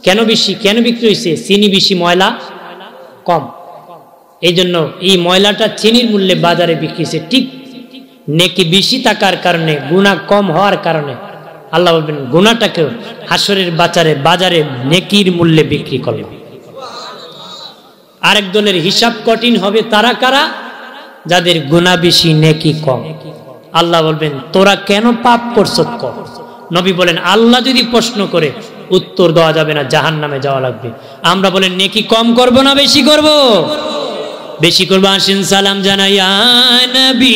কেন বেশি? কেন বিক্রি হয়েছে? চিনি বেশি, ময়লা কম। এই জন্য এই ময়লাটা চিনির মূল্যে বাজারে বিক্রি হয়েছে। ঠিক নেকি বেশি থাকার কারণে, গুনাহ কম হওয়ার কারণে আল্লাহ বলবেন গুনাহটাকে হাসরের বাজারে নেকির মূল্যে বিক্রি করলাম। আরেক দলের হিসাব কঠিন হবে। তারা কারা? যাদের গুনাহ বেশি নেকি কম। আল্লাহ বলবেন তোরা কেন পাপ করছো কম? নবী বলেন আল্লাহ যদি প্রশ্ন করে উত্তর দেওয়া যাবে না, জাহান্নামে যাওয়া লাগবে। আমরা বলেন নেকি কম করব না বেশি করব? বেশি করব। আসেন সালাম জানাই নবী।